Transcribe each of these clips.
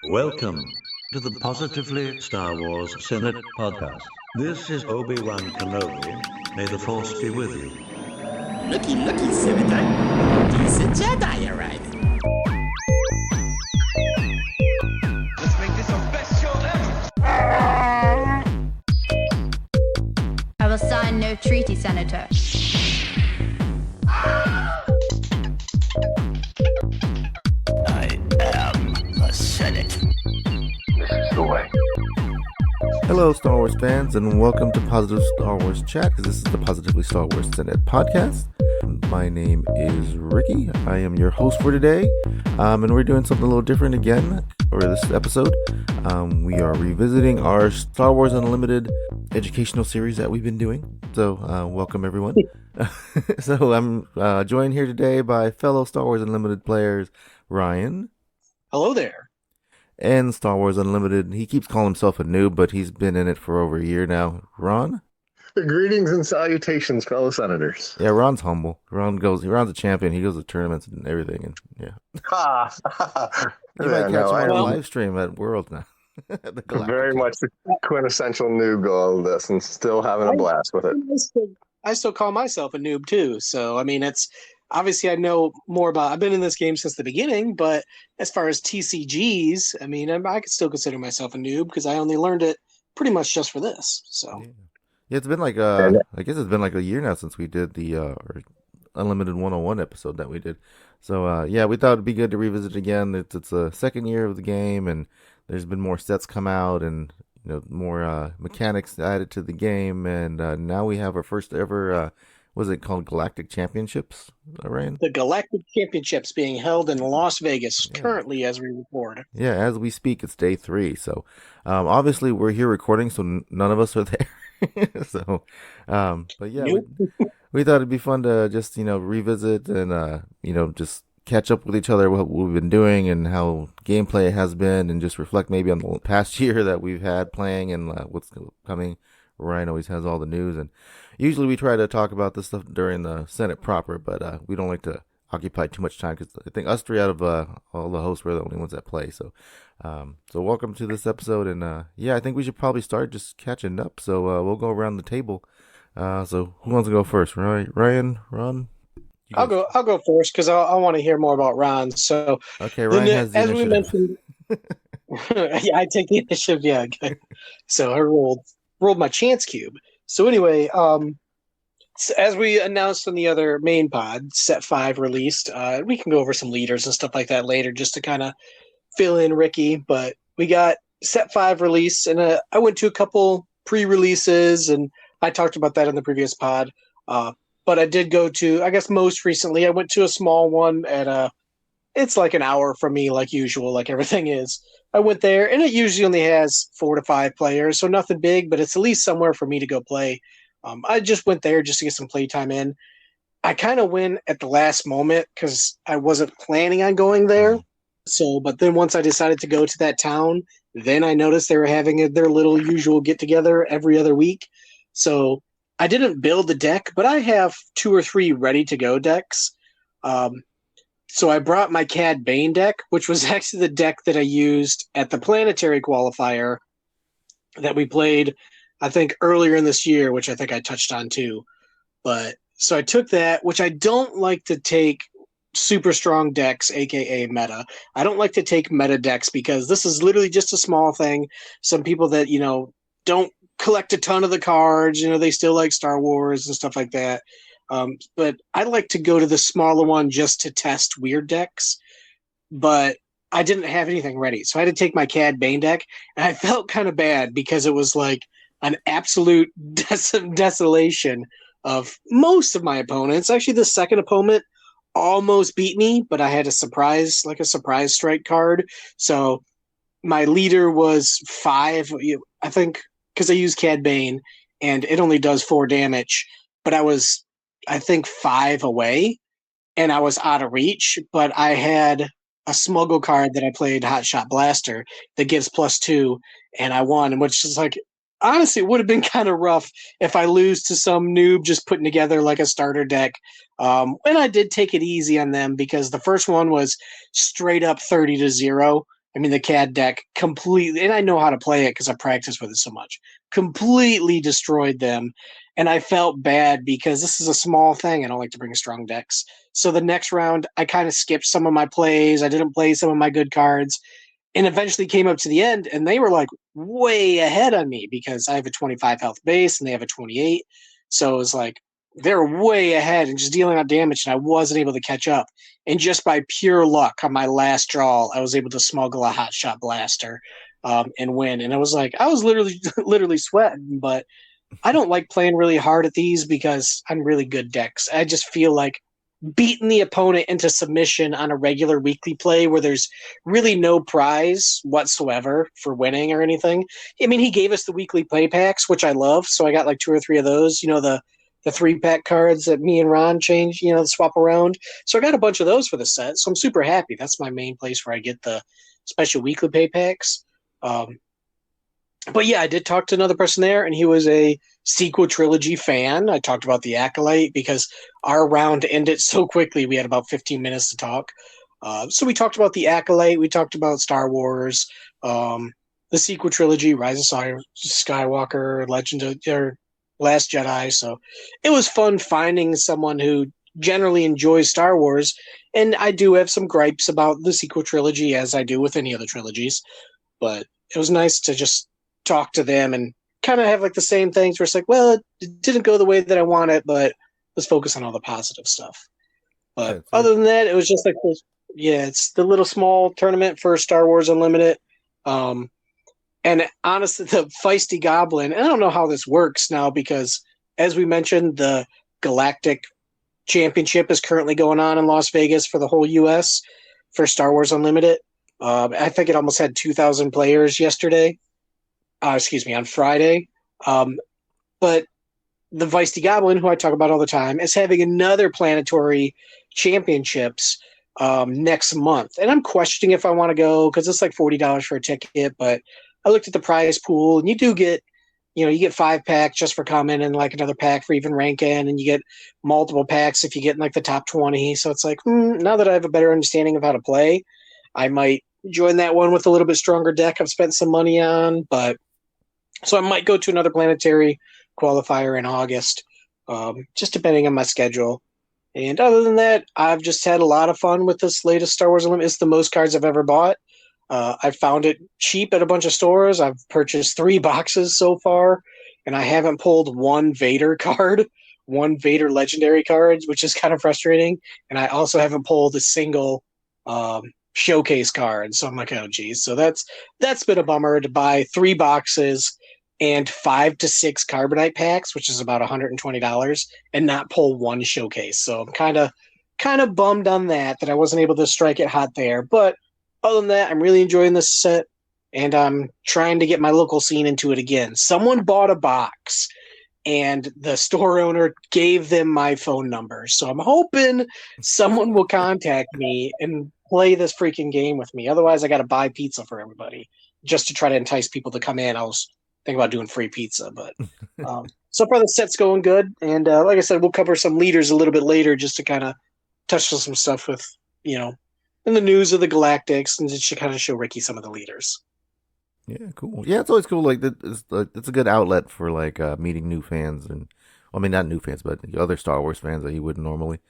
Welcome to the Positively Star Wars Senate podcast. This is Obi-Wan Kenobi. May the Force be with you. Looky, Senator. Decent Jedi arriving. Let's make this our best show ever. I will sign no treaty, Senator. I am the Senate. This is the way. Hello, Star Wars fans, and welcome to Positive Star Wars Chat, because this is the Positively Star Wars Senate podcast. My name is Ricky. I am your host for today, and we're doing something a little different again for this episode. We are revisiting our Star Wars Unlimited educational series that we've been doing. So, welcome everyone. So, I'm joined here today by fellow Star Wars Unlimited players, Ryan. Hello there. And Star Wars Unlimited. He keeps calling himself a noob, but he's been in it for over a year now. Ron? Greetings and salutations, fellow senators. Yeah, Ron's humble. Ron's a champion. He goes to tournaments and everything. And yeah. You might catch him on a live stream at World now. Very much the quintessential noob to all of this and still having a blast with it. I still call myself a noob too. So, I mean, it's obviously I know more about, I've been in this game since the beginning, but as far as TCGs, I mean, I could still consider myself a noob because I only learned it pretty much just for this. So, yeah, it's been like, I guess it's been like a year now since we did the Unlimited 101 episode that we did. So, yeah, we thought it'd be good to revisit it again. It's a second year of the game, and there's been more sets come out and, you know, more mechanics added to the game. And now we have our first ever, what is it called, Galactic Championships, Ryan? The Galactic Championships being held in Las Vegas currently as we record. Yeah, as we speak, it's day 3. So, obviously, we're here recording, so none of us are there. So, but yeah, Nope. we thought it'd be fun to just, you know, revisit and, you know, just catch up with each other, what we've been doing and how gameplay has been, and just reflect maybe on the past year that we've had playing and what's coming. Ryan always has all the news, and usually we try to talk about this stuff during the Senate proper, but we don't like to occupy too much time because I think us three out of all the hosts, we're the only ones that play. So, so welcome to this episode, and yeah, I think we should probably start just catching up. So we'll go around the table. So who wants to go first? Ryan, Ron? I'll go first because I want to hear more about Ron. So, okay, Ryan has the as initiative. we mentioned, yeah, I take the initiative. Yeah, okay. So I rolled my chance cube. So anyway, as we announced on the other main pod, Set 5 released. We can go over some leaders and stuff like that later just to kind of fill in Ricky. But we got Set 5 release, and I went to a couple pre-releases, and I talked about that in the previous pod. But I did go to, I guess most recently, I went to a small one at it's like an hour from me, like usual, like everything is. I went there, and it usually only has 4 to 5 players, so nothing big, but it's at least somewhere for me to go play. I just went there just to get some playtime in. I kind of went at the last moment because I wasn't planning on going there. So, but then once I decided to go to that town, then I noticed they were having their little usual get-together every other week. So I didn't build the deck, but I have 2 or 3 ready-to-go decks. So I brought my Cad Bane deck, which was actually the deck that I used at the planetary qualifier that we played, I think, earlier in this year, which I think I touched on too. But so I took that, which I don't like to take super strong decks, aka meta. I don't like to take meta decks because this is literally just a small thing. Some people that, you know, don't collect a ton of the cards, you know, they still like Star Wars and stuff like that. But I like to go to the smaller one just to test weird decks. But I didn't have anything ready. So I had to take my Cad Bane deck. And I felt kind of bad because it was like an absolute desolation of most of my opponents. Actually, the second opponent almost beat me, but I had a surprise strike card. So my leader was 5, I think, because I used Cad Bane, and it only does 4 damage. But I was, I think, 5 away, and I was out of reach. But I had a smuggle card that I played, Hotshot Blaster, that gives +2, and I won, which is like, honestly, it would have been kind of rough if I lose to some noob just putting together like a starter deck. And I did take it easy on them because the first one was straight up 30-0. I mean, the CAD deck completely, and I know how to play it because I practice with it so much, completely destroyed them. And I felt bad because this is a small thing. I don't like to bring strong decks. So the next round, I kind of skipped some of my plays. I didn't play some of my good cards, and eventually came up to the end, and they were like way ahead on me because I have a 25 health base and they have a 28. So it was like they're way ahead and just dealing out damage, and I wasn't able to catch up. And just by pure luck on my last draw, I was able to smuggle a hot shot blaster and win. And I was like, I was literally sweating, but I don't like playing really hard at these because I'm really good decks. I just feel like beating the opponent into submission on a regular weekly play where there's really no prize whatsoever for winning or anything. I mean, he gave us the weekly play packs, which I love. So I got like 2 or 3 of those, the 3-pack cards that me and Ron change, swap around. So I got a bunch of those for the set. So I'm super happy. That's my main place where I get the special weekly pay packs. But yeah, I did talk to another person there, and he was a sequel trilogy fan. I talked about the Acolyte because our round ended so quickly. We had about 15 minutes to talk. So we talked about the Acolyte. We talked about Star Wars, the sequel trilogy, Rise of Skywalker, Last Jedi. So it was fun finding someone who generally enjoys Star Wars. And I do have some gripes about the sequel trilogy, as I do with any other trilogies. But it was nice to just talk to them and kind of have like the same things where it's like, well, it didn't go the way that I wanted, but let's focus on all the positive stuff. But other than that, it was just like, it's the little small tournament for Star Wars Unlimited. And honestly, the Feisty Goblin, and I don't know how this works now because, as we mentioned, the Galactic Championship is currently going on in Las Vegas for the whole U.S. for Star Wars Unlimited. I think it almost had 2,000 players yesterday. On Friday. But the Feisty Goblin, who I talk about all the time, is having another planetary championships next month. And I'm questioning if I want to go because it's like $40 for a ticket. But I looked at the prize pool, and you do get, you get 5 packs just for coming and like another pack for even ranking. And you get multiple packs if you get in like the top 20. So it's like, now that I have a better understanding of how to play, I might join that one with a little bit stronger deck I've spent some money on. But so I might go to another planetary qualifier in August, just depending on my schedule. And other than that, I've just had a lot of fun with this latest Star Wars Unlimited. It's the most cards I've ever bought. I found it cheap at a bunch of stores. I've purchased 3 boxes so far, and I haven't pulled one Vader card, one Vader legendary card, which is kind of frustrating. And I also haven't pulled a single showcase card. So I'm like, oh geez. So that's been a bummer to buy 3 boxes and 5 to 6 carbonite packs, which is about $120, and not pull one showcase. So I'm kind of bummed on that I wasn't able to strike it hot there. But other than that, I'm really enjoying this set, and I'm trying to get my local scene into it again. Someone bought a box, and the store owner gave them my phone number. So I'm hoping someone will contact me and play this freaking game with me. Otherwise, I got to buy pizza for everybody just to try to entice people to come in. I was thinking about doing free pizza, but so far the set's going good. And like I said, we'll cover some leaders a little bit later just to kind of touch on some stuff with, in the news of the Galactics, and just to kind of show Ricky some of the leaders. Yeah, cool. Yeah, it's always cool. Like it's a good outlet for like meeting new fans, and I mean not new fans, but other Star Wars fans that you wouldn't normally,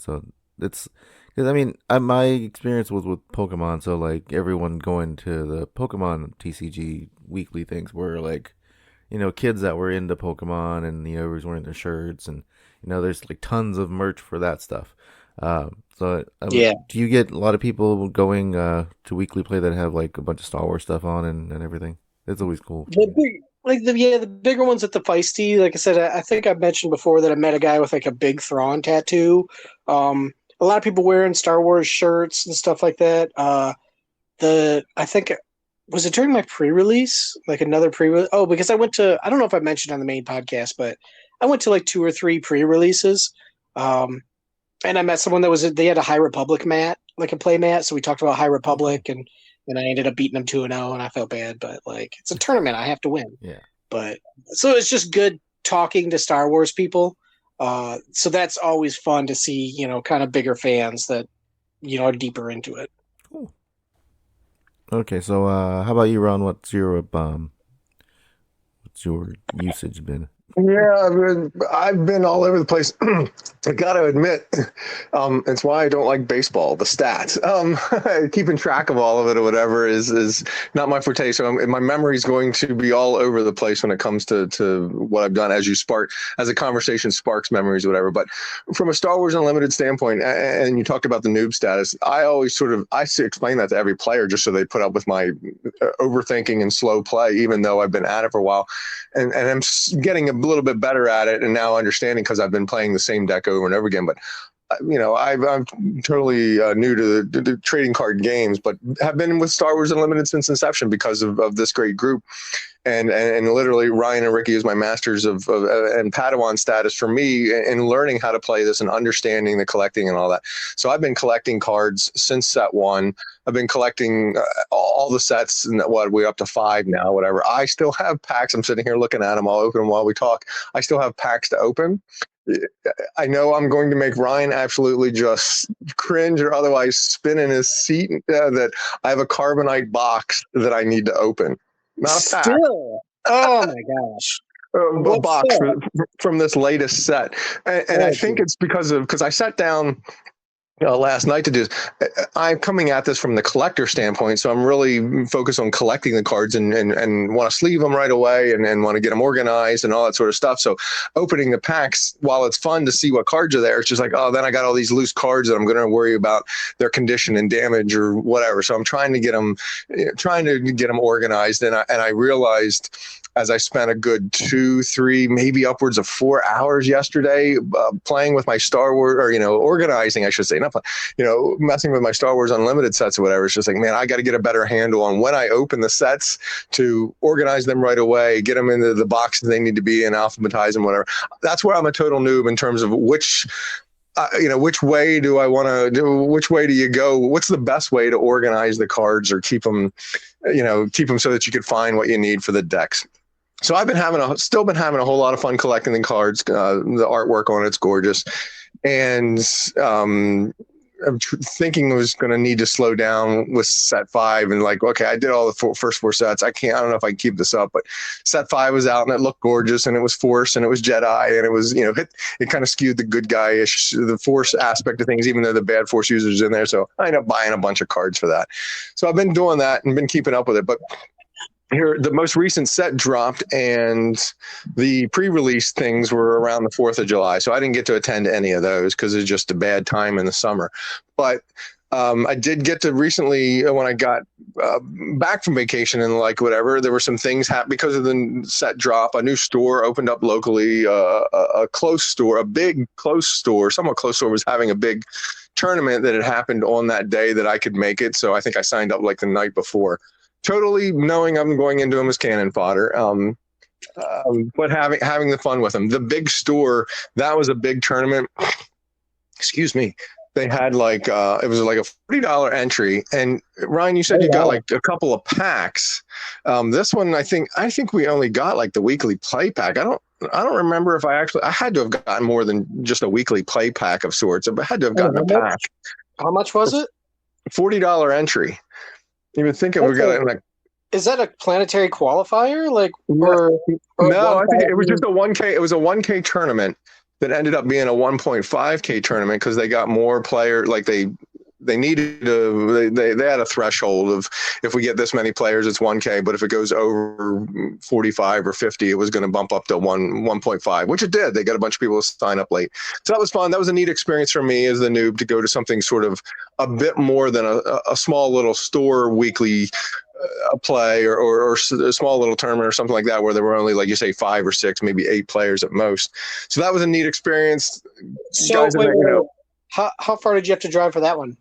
So it's because my experience was with Pokemon. So like everyone going to the Pokemon TCG weekly things were like, kids that were into Pokemon, and everyone's wearing their shirts, and there's like tons of merch for that stuff. Do you get a lot of people going to weekly play that have like a bunch of Star Wars stuff on and everything? It's always cool. The bigger ones at the Feisty. Like I said, I think I've mentioned before that I met a guy with like a big Thrawn tattoo. A lot of people wearing Star Wars shirts and stuff like that. I think was it during my pre-release, like another pre-release? Oh, because I went to, I don't know if I mentioned on the main podcast, but I went to like 2 or 3 pre-releases. And I met someone they had a High Republic mat, like a play mat. So we talked about High Republic, and I ended up beating them 2-0, and I felt bad, but like, it's a tournament. I have to win. Yeah. But so it's just good talking to Star Wars people. So that's always fun to see, kind of bigger fans that, are deeper into it. Cool. Okay, so how about you, Ron? What's your usage been? Yeah, I've been all over the place. I got to admit, it's why I don't like baseball. The stats, keeping track of all of it or whatever is not my forte. So my memory is going to be all over the place when it comes to what I've done. As a conversation sparks memories, or whatever. But from a Star Wars Unlimited standpoint, and you talked about the noob status, I always explain that to every player just so they put up with my overthinking and slow play, even though I've been at it for a while, and I'm getting a little bit better at it and now understanding because I've been playing the same deck over and over again. But I'm totally new to the trading card games, but have been with Star Wars Unlimited since inception because of this great group. And literally Ryan and Ricky is my masters of and Padawan status for me in learning how to play this and understanding the collecting and all that. So I've been collecting cards since set one. I've been collecting all the sets, and we're up to 5 now, whatever. I still have packs. I'm sitting here looking at them. I'll open them while we talk. I still have packs to open. I know I'm going to make Ryan absolutely just cringe or otherwise spin in his seat that I have a carbonite box that I need to open. Not a pack. Still. Oh my gosh. A box from this latest set. And I think it's because I sat down last night to do this. I'm coming at this from the collector standpoint, so I'm really focused on collecting the cards and want to sleeve them right away and want to get them organized and all that sort of stuff. So opening the packs, while it's fun to see what cards are there, it's just like, oh, then I got all these loose cards that I'm going to worry about their condition and damage or whatever. So I'm trying to get them organized, and I realized as I spent a good 2, 3, maybe upwards of 4 hours yesterday playing with my Star Wars, or organizing, I should say, not messing with my Star Wars Unlimited sets or whatever. It's just like, man, I got to get a better handle on when I open the sets to organize them right away, get them into the boxes they need to be in, alphabetize them, whatever. That's where I'm a total noob in terms of which way do I want to do? Which way do you go? What's the best way to organize the cards or keep them so that you could find what you need for the decks? So I've still been having a whole lot of fun collecting the cards. The artwork on it's gorgeous, and I'm thinking I was going to need to slow down with set 5 and like, okay, I did all the first 4 sets. I don't know if I can keep this up, but set 5 was out and it looked gorgeous, and it was Force and it was Jedi, and it was, it kind of skewed the good guy-ish, the Force aspect of things, even though the bad Force users in there. So I ended up buying a bunch of cards for that. So I've been doing that and been keeping up with it, but here, the most recent set dropped, and the pre-release things were around the 4th of July. So I didn't get to attend any of those because it's just a bad time in the summer. But I did get to recently, when I got back from vacation and like whatever, there were some things because of the set drop. A new store opened up locally, a close store, a big close store, somewhat close store was having a big tournament that had happened on that day that I could make it. So I think I signed up like the night before. Totally knowing I'm going into them as cannon fodder, but having the fun with them. The big store, that was a big tournament. Excuse me. They had like it was like a $40 entry. And Ryan, you said you got like a couple of packs. This one, I think we only got like the weekly play pack. I don't remember if I had to have gotten more than just a weekly play pack of sorts. I had to have gotten a pack. How much was it? $40 entry. You would think it would get like. Is that a planetary qualifier? Like, no, I think it was just a 1K. It was a 1K tournament that ended up being a 1.5K tournament because they got more players. Like they needed they had a threshold of, if we get this many players, it's 1K. But if it goes over 45 or 50, it was going to bump up to 1.5, which it did. They got a bunch of people to sign up late. So that was fun. That was a neat experience for me as the noob to go to something sort of a bit more than a small little store weekly play or a small little tournament or something like that, where there were only, like you say, 5 or 6, maybe 8 players at most. So that was a neat experience. So how far did you have to drive for that one?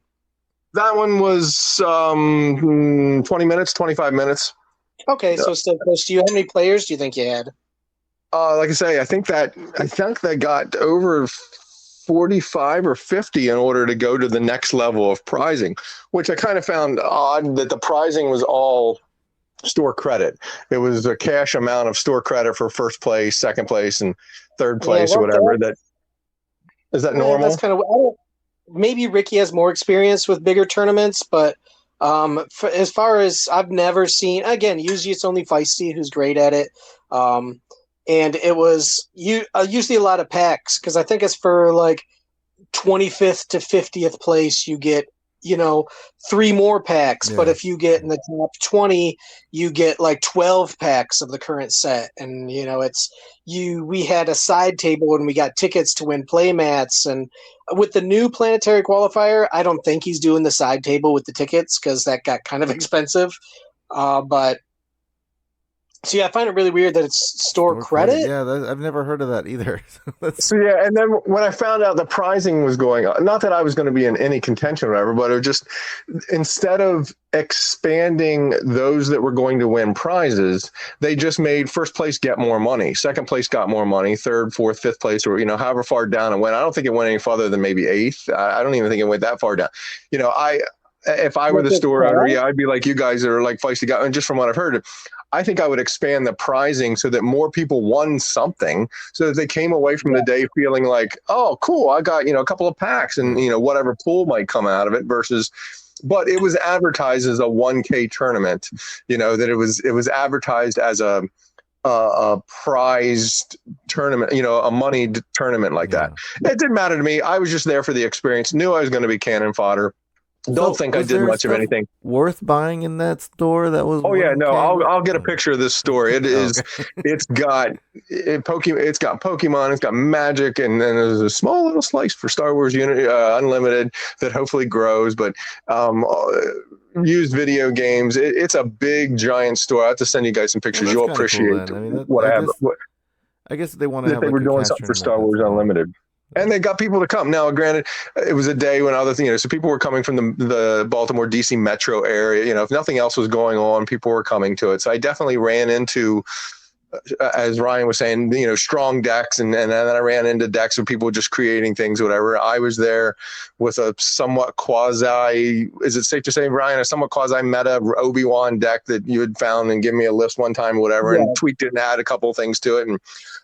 That one was 20 minutes, 25 minutes. Okay, so still close to you. How many players do you think you had? Like I say, I think they got over 45 or 50 in order to go to the next level of prizing, which I kind of found odd that the prizing was all store credit. It was a cash amount of store credit for first place, second place, and third place or whatever. Is that normal? That's kind of, maybe Ricky has more experience with bigger tournaments, but As far as I've never seen, again, usually it's only Feisty who's great at it. And it was usually a lot of packs because I think it's for like 25th to 50th place, you get, 3 more packs. Yeah. But if you get in the top 20, you get like 12 packs of the current set. And, we had a side table and we got tickets to win play mats. And with the new planetary qualifier, I don't think he's doing the side table with the tickets because that got kind of expensive. But so yeah, I find it really weird that it's store credit. Yeah, I've never heard of that either. So yeah, and then when I found out the prizing was going on, not that I was going to be in any contention or whatever, but it was just instead of expanding those that were going to win prizes, they just made first place get more money, second place got more money, third, fourth, fifth place, or however far down it went. I don't think it went any farther than maybe eighth. I don't even think it went that far down. If I were the store owner, I'd be like you guys are like feisty guys. And just from what I've heard, I think I would expand the prizing so that more people won something, so that they came away from the day feeling like, oh, cool, I got a couple of packs and whatever pool might come out of it. But it was advertised as a 1K tournament. That it was advertised as a prized tournament, a moneyed tournament like that. It didn't matter to me. I was just there for the experience. Knew I was going to be cannon fodder. Don't think I did much of anything worth buying in that store. That was. Oh yeah, no, I'll get a picture of this store. It is. It's got Pokemon. It's got Pokemon. It's got Magic, and then there's a small little slice for Star Wars Unlimited that hopefully grows. But used video games. It's a big giant store. I have to send you guys some pictures. You'll appreciate what I have. I guess they want to have. They were doing something for Star Wars Unlimited. And they got people to come. Now, granted, it was a day when so people were coming from the Baltimore, D.C. metro area. If nothing else was going on, people were coming to it. So I definitely ran into, as Ryan was saying, strong decks. And then I ran into decks of people just creating things, whatever. I was there with a somewhat quasi, is it safe to say, Ryan, a somewhat quasi meta Obi-Wan deck that you had found and given me a list one time, whatever, and tweaked it and added a couple of things to it. And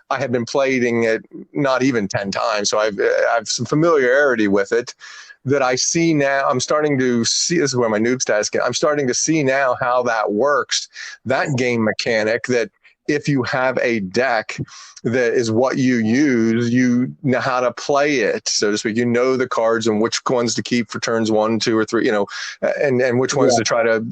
I had been playing it not even 10 times. So I've some familiarity with it that I see now. I'm starting to see, this is where my noob status gets. I'm starting to see now how that works. That game mechanic that if you have a deck that is what you use, you know how to play it, so to speak. The cards and which ones to keep for turns 1, 2, or 3, and which ones to try to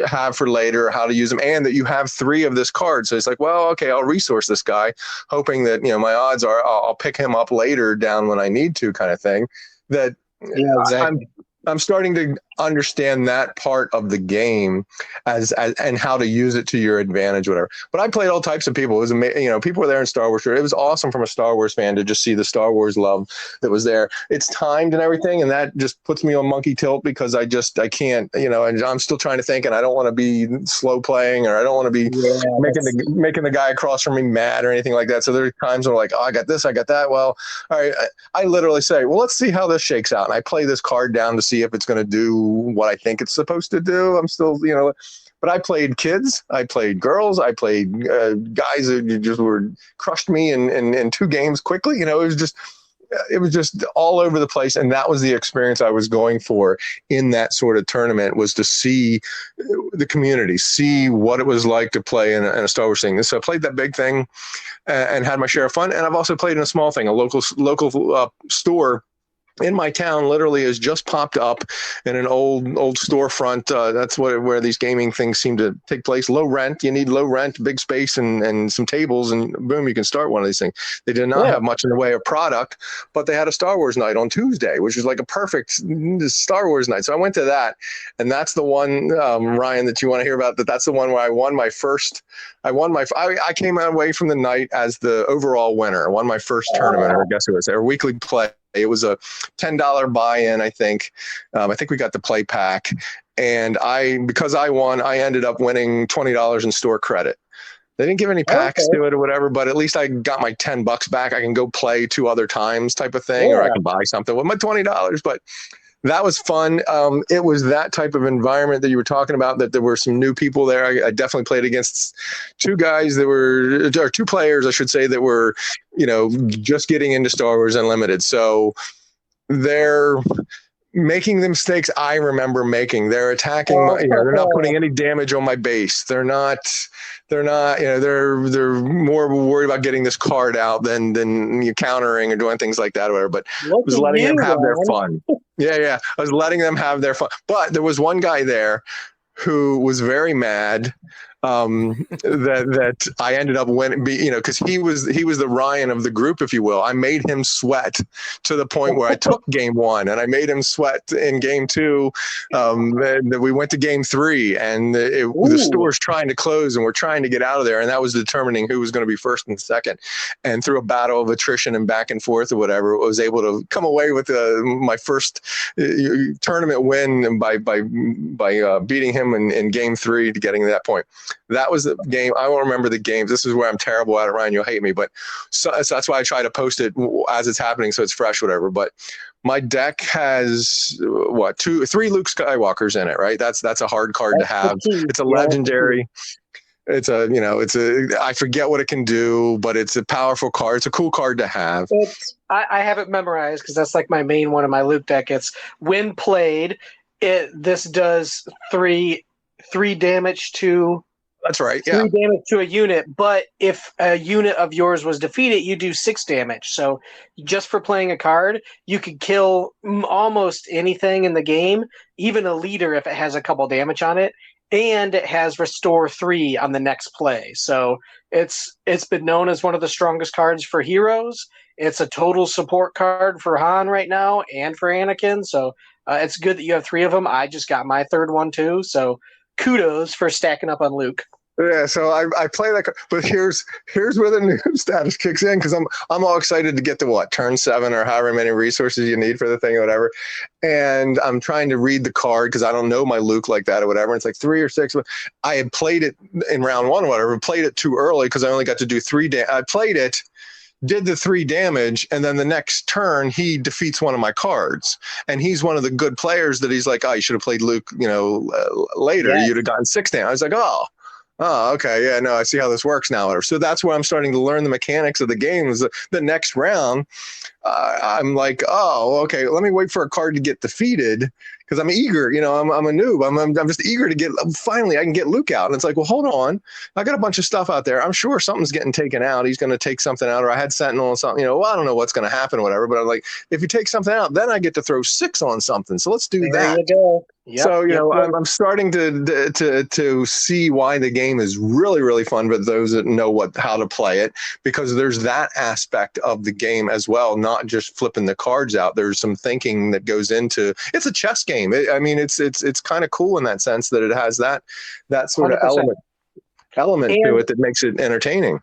have for later, how to use them, and that you have 3 of this card. So it's like, well, okay, I'll resource this guy, hoping that, my odds are I'll pick him up later down when I need to, kind of thing. That exactly. I'm starting to understand that part of the game as and how to use it to your advantage, whatever. But I played all types of people. It was amazing. People were there in Star Wars. It was awesome from a Star Wars fan to just see the Star Wars love that was there. It's timed and everything, and that just puts me on monkey tilt because I can't, and I'm still trying to think, and I don't want to be slow playing, or I don't want to be making the guy across from me mad or anything like that. So there's times where like, oh, I got this, I got that. Well, all right, I literally say, well, let's see how this shakes out, and I play this card down to see if it's going to do what I think it's supposed to do. I'm still, but I played kids, I played girls, I played guys that just crushed me in 2 games quickly. It was just all over the place. And that was the experience I was going for in that sort of tournament, was to see the community, see what it was like to play in a Star Wars thing. So I played that big thing and had my share of fun. And I've also played in a small thing, a local store in my town literally has just popped up in an old storefront. That's where these gaming things seem to take place. Low rent. You need low rent, big space, and some tables, and boom, you can start one of these things. They did not have much in the way of product, but they had a Star Wars night on Tuesday, which was like a perfect Star Wars night. So I went to that, and that's the one, Ryan, that you want to hear about. That's the one where I won my first. I came away from the night as the overall winner. I won my first tournament, or I guess it was our weekly play. It was a $10 buy-in, I think. I think we got the play pack. And because I won, I ended up winning $20 in store credit. They didn't give any packs to it or whatever, but at least I got my $10 back. I can go play 2 other times type of thing, or I can buy something with my $20. But that was fun. It was that type of environment that you were talking about, that there were some new people there. I definitely played against 2 guys or 2 players, I should say, that were, just getting into Star Wars Unlimited. So making the mistakes I remember making. They're attacking my, they're not putting any damage on my base. They're not, they're more worried about getting this card out than you countering or doing things like that or whatever. But I was letting them have their fun. Yeah. I was letting them have their fun. But there was one guy there who was very mad that I ended up winning, because he was the Ryan of the group, if you will. I made him sweat to the point where I took game 1 and I made him sweat in game 2. And we went to game 3 and the store's trying to close and we're trying to get out of there. And that was determining who was going to be first and second. And through a battle of attrition and back and forth or whatever, I was able to come away with my first tournament win by beating him in game 3 to getting to that point. That was the game. I won't remember the games. This is where I'm terrible at it, Ryan. You'll hate me, but so that's why I try to post it as it's happening, so it's fresh, whatever. But my deck has 3 Luke Skywalkers in it, right? That's a hard card to have. It's a legendary. It's I forget what it can do, but it's a powerful card. It's a cool card to have. I have it memorized because that's like my main one in my Luke deck. It's when played, this does 3 damage to. That's right. Yeah. 3 damage to a unit, but if a unit of yours was defeated, you do 6 damage. So just for playing a card, you could kill almost anything in the game, even a leader if it has a couple damage on it, and it has restore 3 on the next play. So it's been known as one of the strongest cards for heroes. It's a total support card for Han right now and for Anakin. So it's good that you have 3 of them. I just got my 3rd one too. So kudos for stacking up on Luke. Yeah, so I play that, but here's where the noob status kicks in, because I'm all excited to get to turn 7 or however many resources you need for the thing or whatever, and I'm trying to read the card because I don't know my Luke like that or whatever. And it's like 3 or 6. I had played it in round 1 or whatever, played it too early because I only got to do 3 damage. I played it, did the 3 damage, and then the next turn he defeats one of my cards, and he's one of the good players that he's like, oh, you should have played Luke, later. Yeah. You'd have gotten 6 damage. I was like, oh, okay. Yeah, no, I see how this works now. So that's where I'm starting to learn the mechanics of the game. Is the next round, I'm like, oh, okay, let me wait for a card to get defeated because I'm eager. I'm a noob. I'm just eager to get, finally, I can get Luke out. And it's like, well, hold on. I got a bunch of stuff out there. I'm sure something's getting taken out. He's going to take something out, or I had Sentinel and something, well, I don't know what's going to happen or whatever. But I'm like, if you take something out, then I get to throw 6 on something. So let's do that. There you go. Yep, So, I'm starting to see why the game is really, really fun for those that know how to play it, because there's that aspect of the game as well, not just flipping the cards out. There's some thinking that goes into it's a chess game. It's kind of cool in that sense that it has that sort 100%. of element to it that makes it entertaining.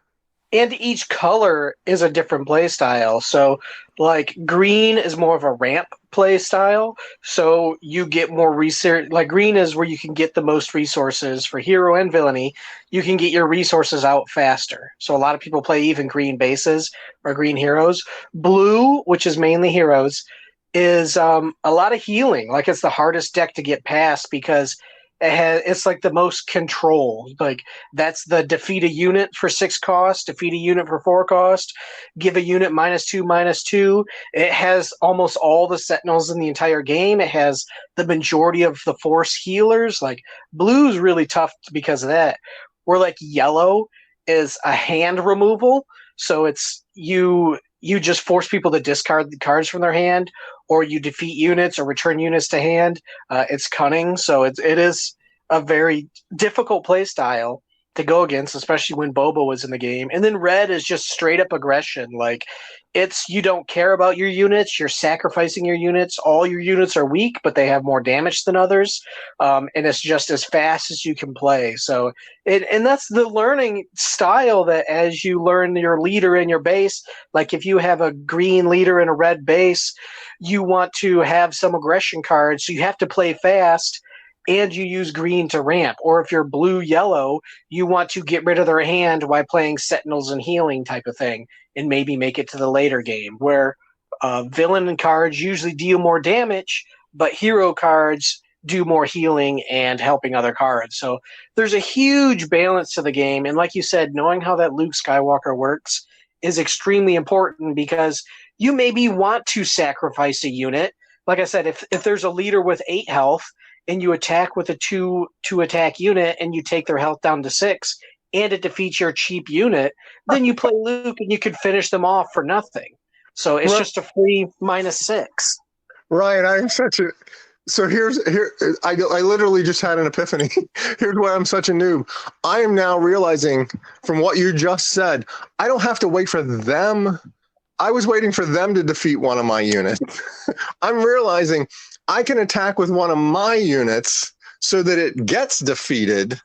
And each color is a different play style. So, like, green is more of a ramp play style. So you get more research. Like, green is where you can get the most resources for hero and villainy. You can get your resources out faster. So a lot of people play even green bases or green heroes. Blue, which is mainly heroes, is a lot of healing. Like, it's the hardest deck to get past because it's like the most control. Like, that's the defeat a unit for 6 cost, defeat a unit for 4 cost, give a unit -2/-2. It has almost all the sentinels in the entire game. It has the majority of the force healers. Like, blue's really tough because of that. Where like yellow is a hand removal. So it's you just force people to discard the cards from their hand, or you defeat units or return units to hand. It's cunning, so it is a very difficult play style to go against, especially when Boba was in the game. And then red is just straight up aggression. Like, you don't care about your units. You're sacrificing your units. All your units are weak, but they have more damage than others. And it's just as fast as you can play. So, and that's the learning style, that as you learn your leader and your base, like if you have a green leader and a red base, you want to have some aggression cards. So you have to play fast, and you use green to ramp. Or if you're blue-yellow, you want to get rid of their hand while playing Sentinels and healing type of thing, and maybe make it to the later game, where villain cards usually deal more damage, but hero cards do more healing and helping other cards. So there's a huge balance to the game. And like you said, knowing how that Luke Skywalker works is extremely important, because you maybe want to sacrifice a unit. like I said, if there's a leader with 8 health and you attack with a two attack unit and you take their health down to 6 and it defeats your cheap unit, then you play Luke and you can finish them off for nothing. So it's Right. just a free -6. Ryan, I'm such a. So I literally just had an epiphany. Here's why I'm such a noob. I am now realizing from what you just said, I don't have to wait for them. I was waiting for them to defeat one of my units. I'm realizing I can attack with one of my units so that it gets defeated.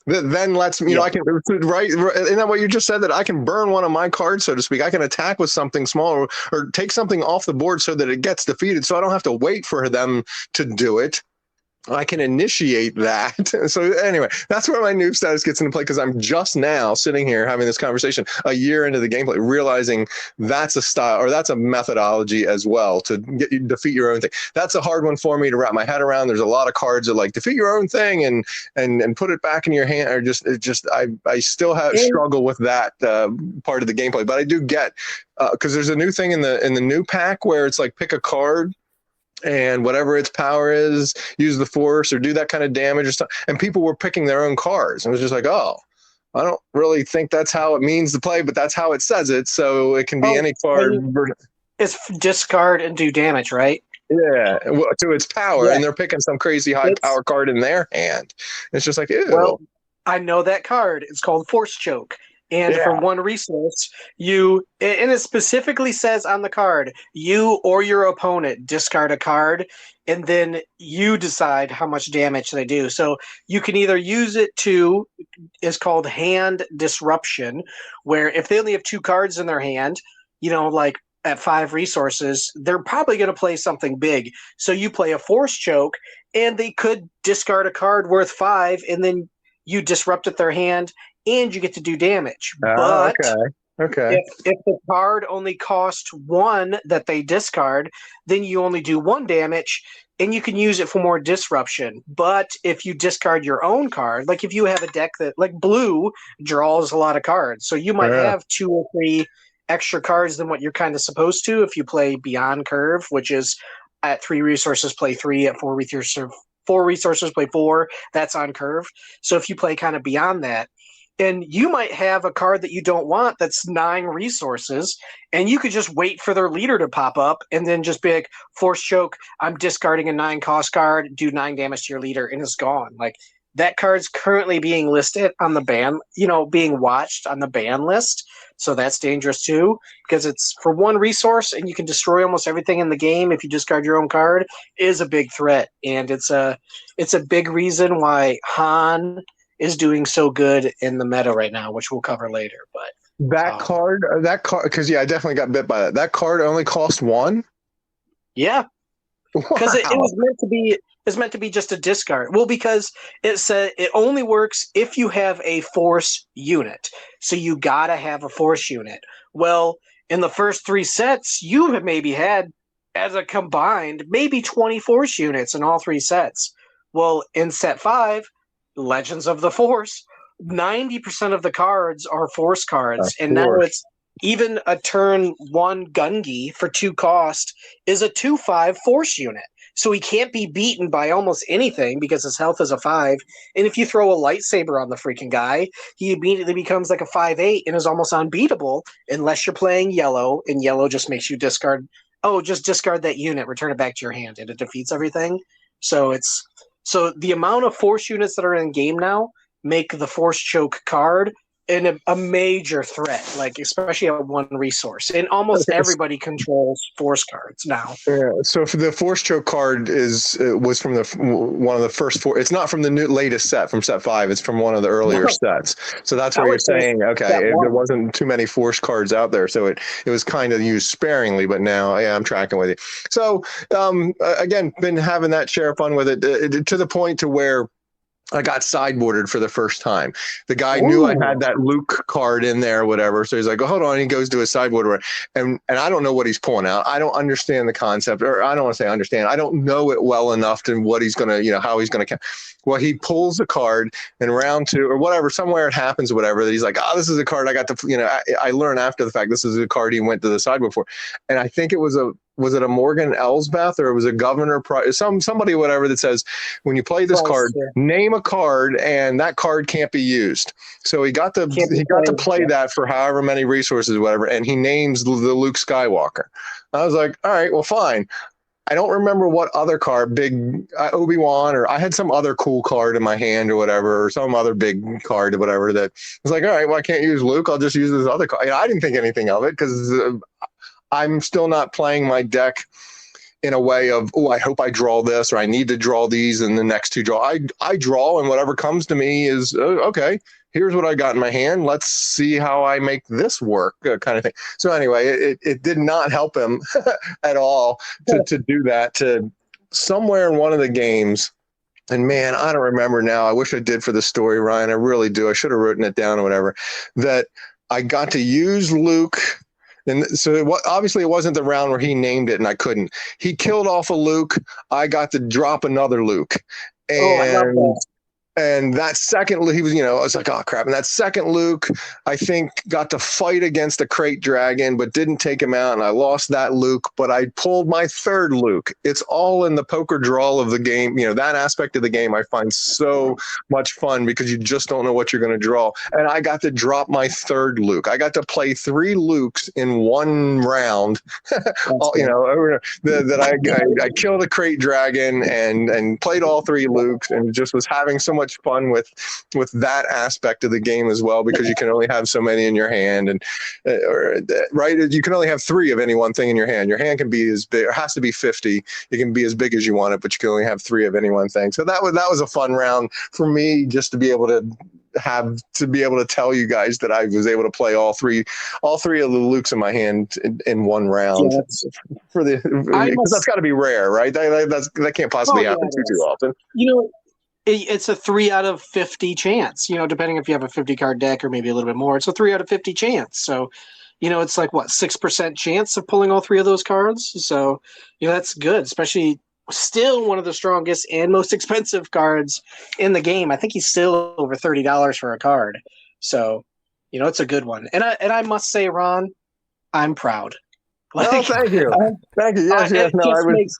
That then lets me, I can, right? Isn't that what you just said? That I can burn one of my cards, so to speak. I can attack with something small or take something off the board so that it gets defeated. So I don't have to wait for them to do it. I can initiate that. So anyway, that's where my noob status gets into play, because I'm just now sitting here having this conversation a year into the gameplay, realizing that's a style or that's a methodology as well to get you defeat your own thing. That's a hard one for me to wrap my head around. There's a lot of cards that like defeat your own thing and put it back in your hand, or I still have struggle with that part of the gameplay. But I do get because there's a new thing in the new pack where it's like pick a card and whatever its power is, use the force or do that kind of damage or stuff. And people were picking their own cards. And it was just like, oh, I don't really think that's how it means to play, but that's how it says it. So it can be any card. It's discard and do damage, right? Yeah, to its power. And they're picking some crazy high power card in their hand. It's just like, ew. Well, I know that card. It's called Force Choke. And for one resource, and it specifically says on the card, you or your opponent discard a card, and then you decide how much damage they do. So you can either use it to, is called hand disruption, where if they only have 2 cards in their hand, like at 5 resources, they're probably going to play something big. So you play a Force Choke, and they could discard a card worth 5, and then you disrupted their hand, and you get to do damage. But okay. If the card only costs 1 that they discard, then you only do 1 damage, and you can use it for more disruption. But if you discard your own card, like if you have a deck that, like blue, draws a lot of cards, so you might have 2 or 3 extra cards than what you're kind of supposed to if you play Beyond Curve, which is at 3 resources, play 3, at 4 resources, play 4. That's on curve. So if you play kind of beyond that, and you might have a card that you don't want that's 9 resources, and you could just wait for their leader to pop up and then just be like, Force Choke, I'm discarding a 9 cost card, do 9 damage to your leader, and it's gone. Like, that card's currently being listed on the ban, being watched on the ban list. So that's dangerous too, because it's for 1 resource and you can destroy almost everything in the game if you discard your own card. Is a big threat. And it's a big reason why Han is doing so good in the meta right now, which we'll cover later. But that card, because I definitely got bit by that. That card only cost 1. Yeah, because it was meant to be. It's meant to be just a discard. Well, because it said it only works if you have a force unit. So you gotta have a force unit. Well, in the first 3 sets, you have maybe had, as a combined, maybe 20 force units in all 3 sets. Well, in set 5, Legends of the Force, 90% of the cards are force cards, and now it's even a turn 1 Gungi for 2 cost is a 2/5 force unit. So he can't be beaten by almost anything because his health is a 5. And if you throw a lightsaber on the freaking guy, he immediately becomes like a 5/8 and is almost unbeatable unless you're playing yellow, and yellow just makes you discard. Oh, just discard that unit, return it back to your hand, and it defeats everything. So the amount of force units that are in game now make the Force Choke card a major threat, like especially at 1 resource. And almost everybody controls force cards now. Yeah. So for the Force Choke card was from one of the first 4. It's not from the latest set, from set 5. It's from one of the earlier sets. So that's where you're saying, okay, there wasn't too many force cards out there, so it was kind of used sparingly. But now, I'm tracking with you. So again, been having that share fun with it to the point to where I got sideboarded for the first time. The guy knew I had that Luke card in there or whatever. So he's like, oh, hold on. He goes to a sideboard. And I don't know what he's pulling out. I don't understand the concept, or I don't want to say understand. I don't know it well enough to what he's going to, how he's going to. Well, he pulls a card in round 2 or whatever, somewhere it happens or whatever, that he's like, this is a card I got to, I learned after the fact, this is a card he went to the sideboard for. And I think it was was it a Morgan Elsbeth or it was a Governor Price, somebody whatever that says when you play this card, name a card and that card can't be used. So he got to play that for however many resources, whatever, and he names the Luke Skywalker. I was like, all right, well, fine. I don't remember what other card, big Obi-Wan, or I had some other cool card in my hand or whatever, or some other big card or whatever that was like, all right, well, I can't use Luke. I'll just use this other card. I didn't think anything of it because I'm still not playing my deck in a way of, oh, I hope I draw this or I need to draw these in the next two draw. I draw and whatever comes to me is, okay, here's what I got in my hand. Let's see how I make this work kind of thing. So anyway, it did not help him at all to do that. To somewhere in one of the games, and man, I don't remember now. I wish I did for the story, Ryan. I really do. I should have written it down or whatever, that I got to use Luke. And so obviously it wasn't the round where he named it and I couldn't. He killed off a Luke. I got to drop another Luke. And that second, he was, I was like, oh, crap. And that second Luke, I think, got to fight against a crate dragon, but didn't take him out. And I lost that Luke, but I pulled my third Luke. It's all in the poker draw of the game. That aspect of the game I find so much fun because you just don't know what you're going to draw. And I got to drop my third Luke. I got to play 3 Lukes in one round, I killed a crate dragon and played all 3 Lukes and just was having so much fun with that aspect of the game as well, because you can only have so many in your hand, and right, you can only have 3 of any one thing in your hand. Your hand can be as big, or has to be 50. It can be as big as you want it, but you can only have 3 of any one thing. So that was a fun round for me, just to be able to tell you guys that I was able to play all three of the Lukes in my hand in one round. Because that's got to be rare, right? That can't possibly happen too often. It's a 3 out of 50 chance, depending if you have a 50 card deck or maybe a little bit more. It's a 3 out of 50 chance. So, it's like 6% chance of pulling all 3 of those cards. So, that's good, especially still one of the strongest and most expensive cards in the game. I think he's still over $30 for a card. So, it's a good one. And I must say, Ron, I'm proud. Thank you. Thank you. Yes.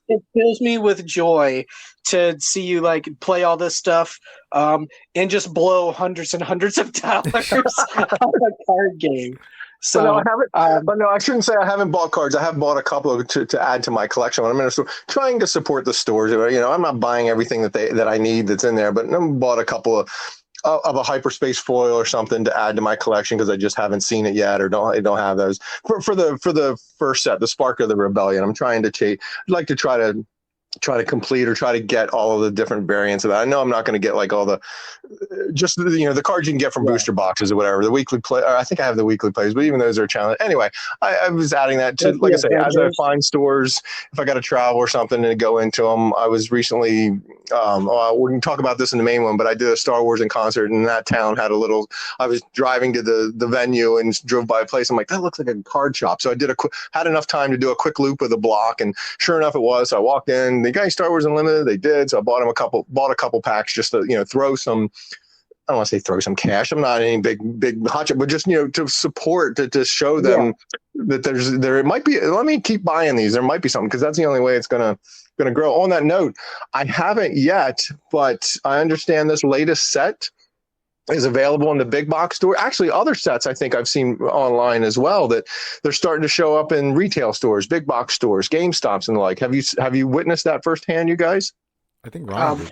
It fills me with joy to see you play all this stuff and just blow hundreds and hundreds of dollars on a card game. So I haven't. But no, I shouldn't say I haven't bought cards. I have bought a couple to add to my collection. I'm trying to support the stores. I'm not buying everything that I need that's in there, but I've bought a couple of a hyperspace foil or something to add to my collection because I just haven't seen it yet or don't have those for the first set, the Spark of the Rebellion. I'm trying to I'd like to try to complete or try to get all of the different variants of that. I know I'm not going to get all the the cards you can get from booster boxes or whatever. The weekly play, I think I have the weekly plays, but even those are a challenge. Anyway, I was adding that to, like I say, as I find stores, if I got to travel or something and go into them. I was recently, we can talk about this in the main one, but I did a Star Wars in concert, and that town had I was driving to the venue and drove by a place. I'm like, that looks like a card shop. So I had enough time to do a quick loop of the block, and sure enough, it was. So I walked in. The guys Star Wars Unlimited, they did. So I bought a couple packs just to throw some. I don't want to say throw some cash. I'm not any big hotshot, but just to support to show them that there might be. Let me keep buying these. There might be something because that's the only way it's gonna grow. On that note, I haven't yet, but I understand this latest set is available in the big box store. Actually, other sets I think I've seen online as well that they're starting to show up in retail stores, big box stores, GameStops and the like. Have you witnessed that firsthand, you guys? I think Ron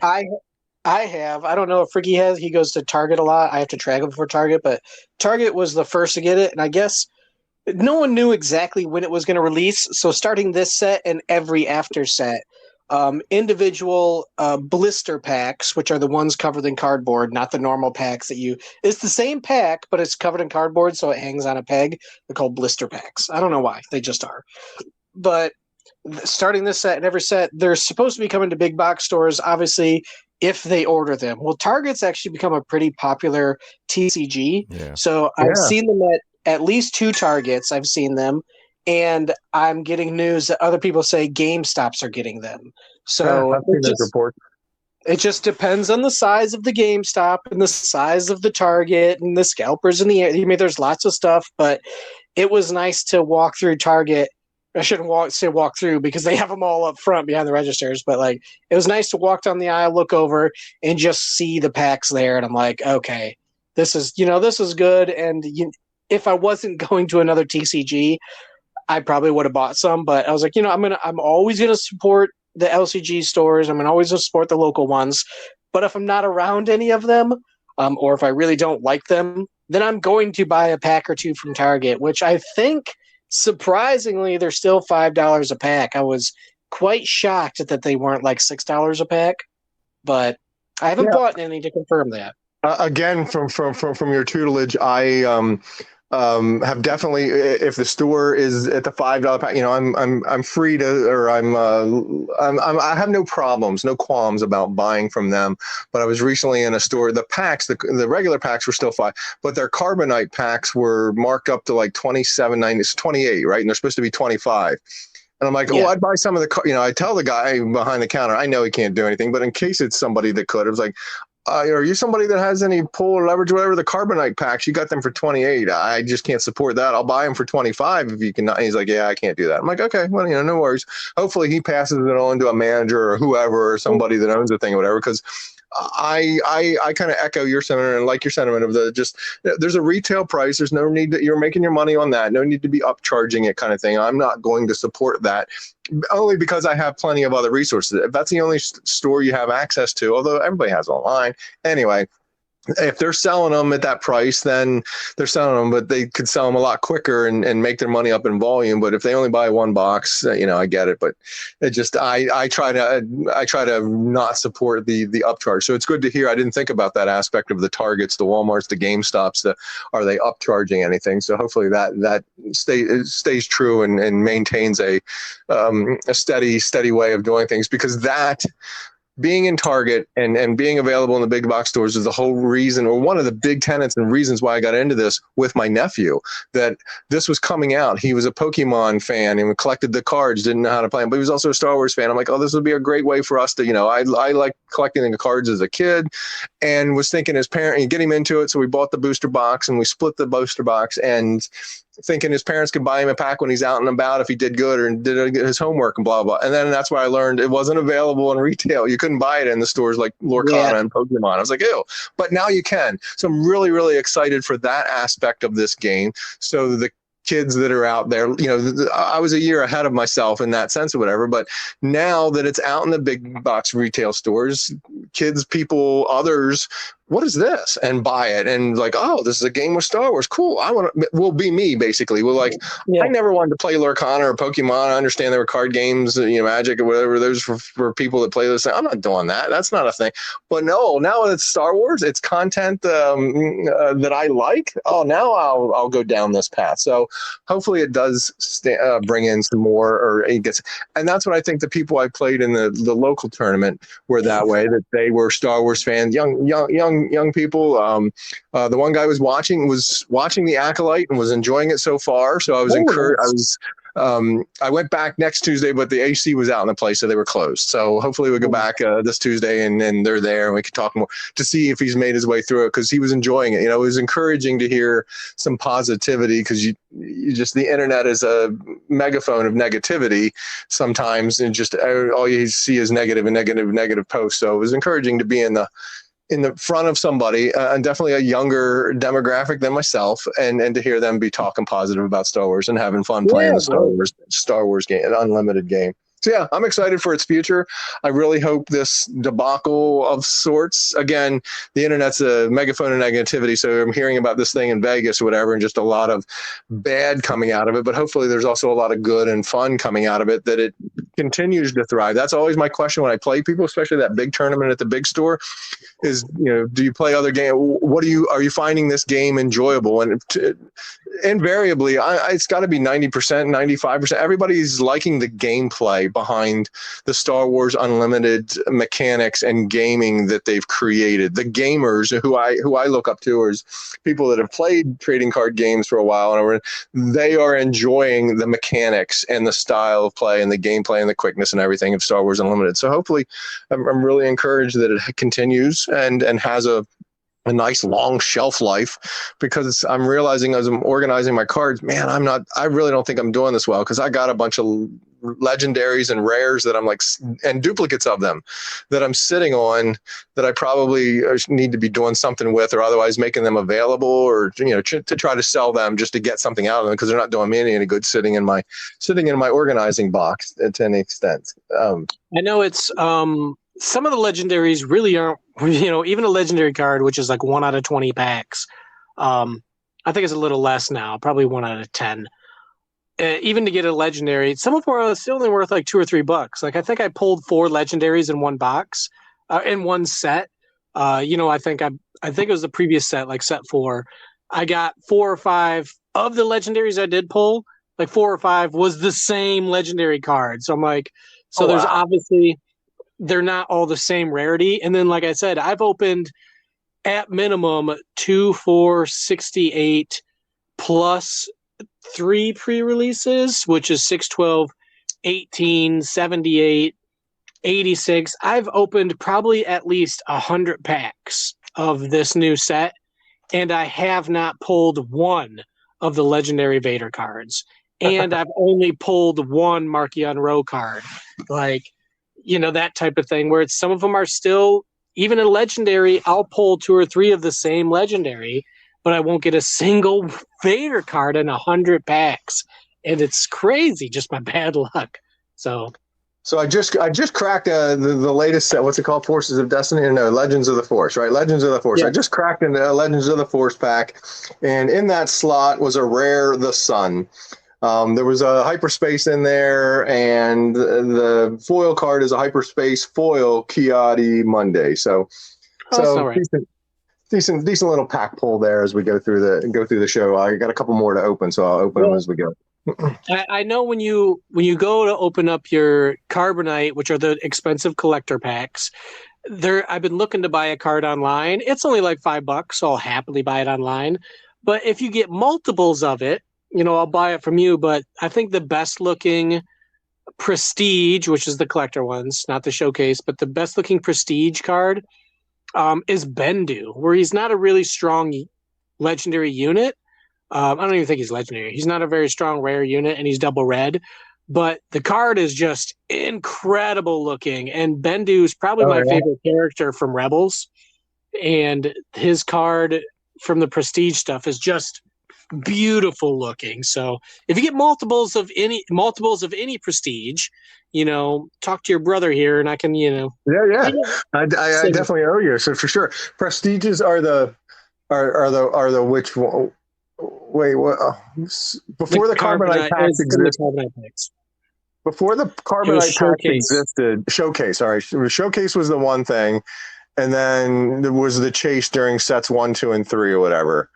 I have. I don't know if Ricky has. He goes to Target a lot. I have to track him for Target, but Target was the first to get it, and I guess no one knew exactly when it was going to release. So starting this set and every after set, individual blister packs, which are the ones covered in cardboard, not the normal packs it's the same pack, but it's covered in cardboard, so it hangs on a peg. They're called blister packs. I don't know why. They just are. But starting this set and every set, they're supposed to be coming to big box stores, obviously, if they order them. Well, Target's actually become a pretty popular TCG. Yeah. So I've seen them at least 2 Targets. I've seen them. And I'm getting news that other people say GameStops are getting them. So I've seen those reports. It just depends on the size of the GameStop and the size of the Target and the scalpers in the air. There's lots of stuff, but it was nice to walk through Target I shouldn't walk through because they have them all up front behind the registers. But like, it was nice to walk down the aisle, look over, and just see the packs there. And I'm like, okay, this is good. And if I wasn't going to another TCG, I probably would have bought some. But I was like, I'm always gonna support the LCG stores. I'm gonna always support the local ones. But if I'm not around any of them, or if I really don't like them, then I'm going to buy a pack or two from Target, which I think, surprisingly, they're still $5 a pack. I was quite shocked that they weren't like $6 a pack, but I haven't bought any to confirm that. Again, from your tutelage, I have definitely, if the store is at the $5 pack, I'm free to, or I have no problems, no qualms about buying from them. But I was recently in a store. The packs, the regular packs were still $5, but their carbonite packs were marked up to like $27.90. It's $28, right? And they're supposed to be $25. And I'm like, I'd buy some of the, I tell the guy behind the counter, I know he can't do anything, but in case it's somebody that could, it was like, are you somebody that has any pull or leverage, whatever? The carbonite packs, you got them for $28. I just can't support that. I'll buy them for $25 if you can. He's like, yeah, I can't do that. I'm like, okay, well, no worries. Hopefully he passes it on to a manager or whoever, or somebody that owns the thing or whatever, because I kind of echo your sentiment and like your sentiment of there's a retail price. There's no need that you're making your money on that. No need to be upcharging it kind of thing. I'm not going to support that only because I have plenty of other resources. If that's the only store you have access to, although everybody has online anyway, if they're selling them at that price, then they're selling them, but they could sell them a lot quicker and make their money up in volume. But if they only buy one box, I get it. But it just, I try to not support the upcharge. So it's good to hear. I didn't think about that aspect of the Targets, the Walmarts, the GameStops. Are they upcharging anything? So hopefully that stays true and maintains a steady way of doing things, because that, being in Target and being available in the big box stores is the whole reason, or one of the big tenets and reasons why I got into this with my nephew, that this was coming out. He was a Pokemon fan and collected the cards, didn't know how to play them, but he was also a Star Wars fan. I'm like, this would be a great way for us to, I like collecting the cards as a kid, and was thinking his parent, and get him into it. So we bought the booster box and we split the booster box, and thinking his parents could buy him a pack when he's out and about if he did good or did his homework and blah, blah. And then that's why I learned it wasn't available in retail. You couldn't buy it in the stores like Lorcana and Pokemon. I was like, ew. But now you can. So I'm really, really excited for that aspect of this game. So the kids that are out there, I was a year ahead of myself in that sense or whatever, but now that it's out in the big box retail stores, kids, people, others, what is this? And buy it. And like, this is a game with Star Wars. Cool. Will be me, basically. We'll I never wanted to play Lorcana or Pokemon. I understand there were card games, Magic or whatever. Those for people that play this thing. I'm not doing that. That's not a thing. But no, now it's Star Wars. It's content that I like. Now I'll go down this path. So hopefully it does bring in some more, or it gets. And that's what I think the people I played in the local tournament were that way, that they were Star Wars fans, young people. The one guy was watching the Acolyte and was enjoying it so far. So I was encouraged. I went back next Tuesday, but the AC was out in the place, so they were closed. So hopefully we go back this Tuesday and they're there and we can talk more to see if he's made his way through it, because he was enjoying it. It was encouraging to hear some positivity, because you just, the internet is a megaphone of negativity sometimes, and just all you see is negative posts. So it was encouraging to be in the front of somebody, and definitely a younger demographic than myself, and to hear them be talking positive about Star Wars and having fun playing the Star Wars game, an unlimited game. So yeah, I'm excited for its future. I really hope this debacle of sorts, again, the internet's a megaphone of negativity, so I'm hearing about this thing in Vegas or whatever, and just a lot of bad coming out of it, but hopefully there's also a lot of good and fun coming out of it, that it continues to thrive. That's always my question when I play people, especially that big tournament at the big store, is, do you play other games? Are you finding this game enjoyable? And invariably, it's got to be 90%, 95%. Everybody's liking the gameplay behind the Star Wars Unlimited mechanics and gaming that they've created. The gamers who I look up to as people that have played trading card games for a while, and they are enjoying the mechanics and the style of play and the gameplay and the quickness and everything of Star Wars Unlimited. So hopefully, I'm really encouraged that it continues and has a a nice long shelf life, because I'm realizing as I'm organizing my cards, man, I really don't think I'm doing this well, because I got a bunch of legendaries and rares that I'm like, and duplicates of them that I'm sitting on, that I probably need to be doing something with, or otherwise making them available, or to try to sell them just to get something out of them, because they're not doing me any good sitting in my organizing box to any extent. I know it's some of the legendaries really aren't, even a legendary card, which is like 1 out of 20 packs. I think it's a little less now, probably 1 out of 10. Even to get a legendary, some of them are still only worth like $2 or $3. Like I think I pulled 4 legendaries in one box, in one set. I think it was the previous set, like set 4. I got 4 or 5 of the legendaries I did pull. Like 4 or 5 was the same legendary card. So I'm like, there's obviously, they're not all the same rarity. And then, like I said, I've opened at minimum 2, 4, 68 plus 3 pre-releases, which is 6, 12, 18, 78, 86. I've opened probably at least 100 packs of this new set, and I have not pulled one of the legendary Vader cards. And I've only pulled one Markion Row card. Like, that type of thing, where some of them are still, even a legendary, I'll pull 2 or 3 of the same legendary, but I won't get a single Vader card in 100 packs. And it's crazy, just my bad luck. So I just cracked the latest set. What's it called? Forces of Destiny? No, Legends of the Force, right? Legends of the Force. Yeah. I just cracked in the Legends of the Force pack, and in that slot was a rare The Sun. There was a hyperspace in there, and the foil card is a hyperspace foil Kiadi Monday. So right. decent little pack pull there as we go through the show. I got a couple more to open, so I'll open them as we go. I know when you go to open up your Carbonite, which are the expensive collector packs, I've been looking to buy a card online. It's only like $5, so I'll happily buy it online. But if you get multiples of it, I'll buy it from you. But I think the best looking Prestige, which is the collector ones, not the showcase, but the best looking Prestige card is Bendu, where he's not a really strong legendary unit. I don't even think he's legendary. He's not a very strong rare unit, and he's double red. But the card is just incredible looking. And Bendu is probably my favorite character from Rebels. And his card from the Prestige stuff is just beautiful looking. So if you get multiples of any Prestige, talk to your brother here, and I can, Yeah. I definitely owe you. So for sure, Prestiges are the which one? Wait, what? Before the Carbonite packs existed. Before the Carbonite packs existed, Showcase. Sorry, Showcase was the one thing, and then there was the chase during sets 1, 2, and 3, or whatever.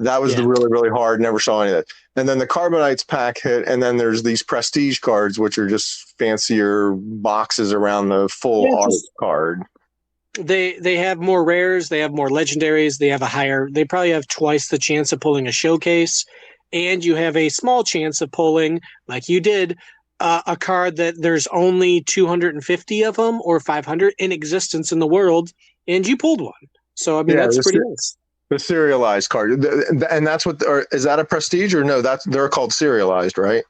That was the really, really hard. Never saw any of that. And then the Carbonites pack hit, and then there's these Prestige cards, which are just fancier boxes around the full art card. They have more rares, they have more legendaries, they probably have twice the chance of pulling a showcase, and you have a small chance of pulling, like you did, a card that there's only 250 of them or 500 in existence in the world, and you pulled one. So, I mean, that's pretty nice. The serialized card. And that's is that a Prestige, or no? They're called serialized, right?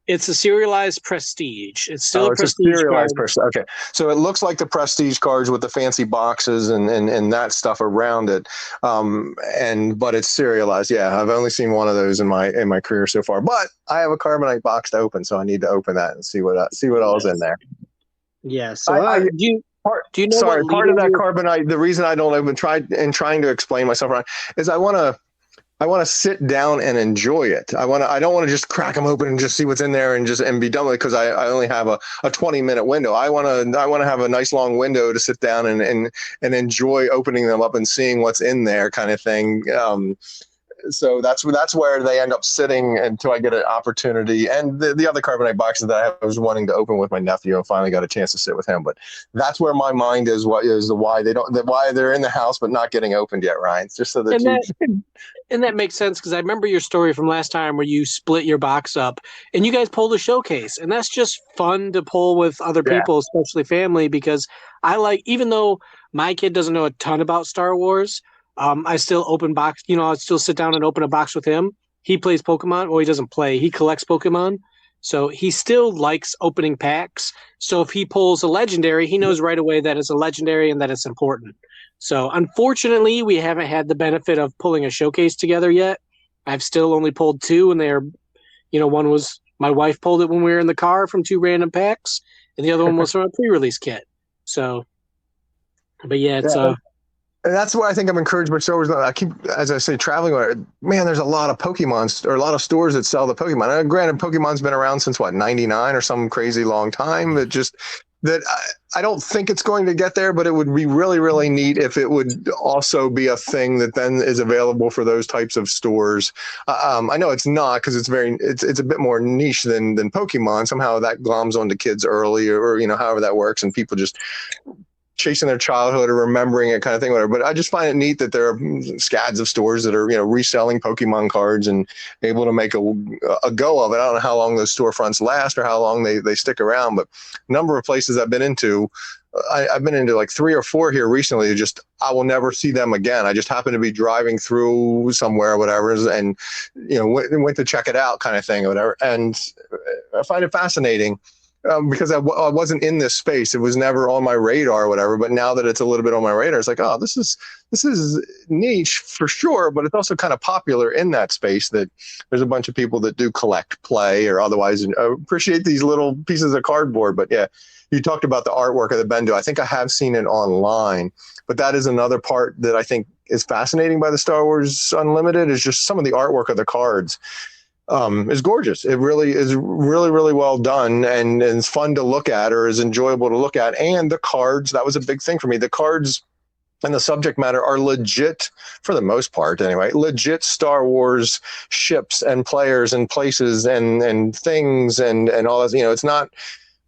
It's a serialized Prestige. It's still a Prestige serialized card. Okay, so it looks like the Prestige cards with the fancy boxes and that stuff around it, but it's serialized. Yeah, I've only seen one of those in my career so far. But I have a Carbonite box to open, so I need to open that and see what all's in there. Yeah. So do you know? Sorry, part of that Carbonite. The reason I don't even trying to explain myself around is I want to sit down and enjoy it. I don't want to just crack them open and just see what's in there and be done with it, because I only have a 20-minute window. I want to have a nice long window to sit down and enjoy opening them up and seeing what's in there, kind of thing. So that's where they end up sitting until I get an opportunity. And the other Carbonite boxes that I was wanting to open with my nephew, and finally got a chance to sit with him. But that's where my mind is. Why they're in the house but not getting opened yet, Ryan? It's just so that and that makes sense, because I remember your story from last time where you split your box up and you guys pulled a showcase, and that's just fun to pull with other people, especially family, because even though my kid doesn't know a ton about Star Wars, I still open box. I'll still sit down and open a box with him. He plays Pokemon. Well, he doesn't play. He collects Pokemon. So he still likes opening packs. So if he pulls a legendary, he knows right away that it's a legendary and that it's important. So unfortunately, we haven't had the benefit of pulling a showcase together yet. I've still only pulled two, and they're, one was my wife pulled it when we were in the car from two random packs, and the other one was from a pre-release kit. So, but yeah, it's And that's why I think I'm encouraged by Star Wars. I keep, as I say, traveling. Man, there's a lot of Pokemon or a lot of stores that sell the Pokemon. And granted, Pokemon's been around since what, 99 or some crazy long time. It just that I don't think it's going to get there, but it would be really, really neat if it would also be a thing that then is available for those types of stores. I know it's not because it's a bit more niche than Pokemon. Somehow that gloms onto kids early, or however that works, and people just chasing their childhood or remembering it kind of thing, whatever. But I just find it neat that there are scads of stores that are, reselling Pokemon cards and able to make a go of it. I don't know how long those storefronts last or how long they stick around, but a number of places I've been into, I've been into like 3 or 4 here recently. I will never see them again. I just happened to be driving through somewhere or whatever, and, went to check it out kind of thing or whatever. And I find it fascinating. Because I wasn't in this space. It was never on my radar or whatever. But now that it's a little bit on my radar, it's like, oh, this is niche for sure. But it's also kind of popular in that space that there's a bunch of people that do collect, play, or otherwise appreciate these little pieces of cardboard. But yeah, you talked about the artwork of the Bendu. I think I have seen it online. But that is another part that I think is fascinating by the Star Wars Unlimited is just some of the artwork of the cards. Is gorgeous. It really is really, really well done and it's fun to look at, or is enjoyable to look at. And the cards, that was a big thing for me. The cards and the subject matter are legit, for the most part anyway, legit Star Wars ships and players and places and things and all that. It's not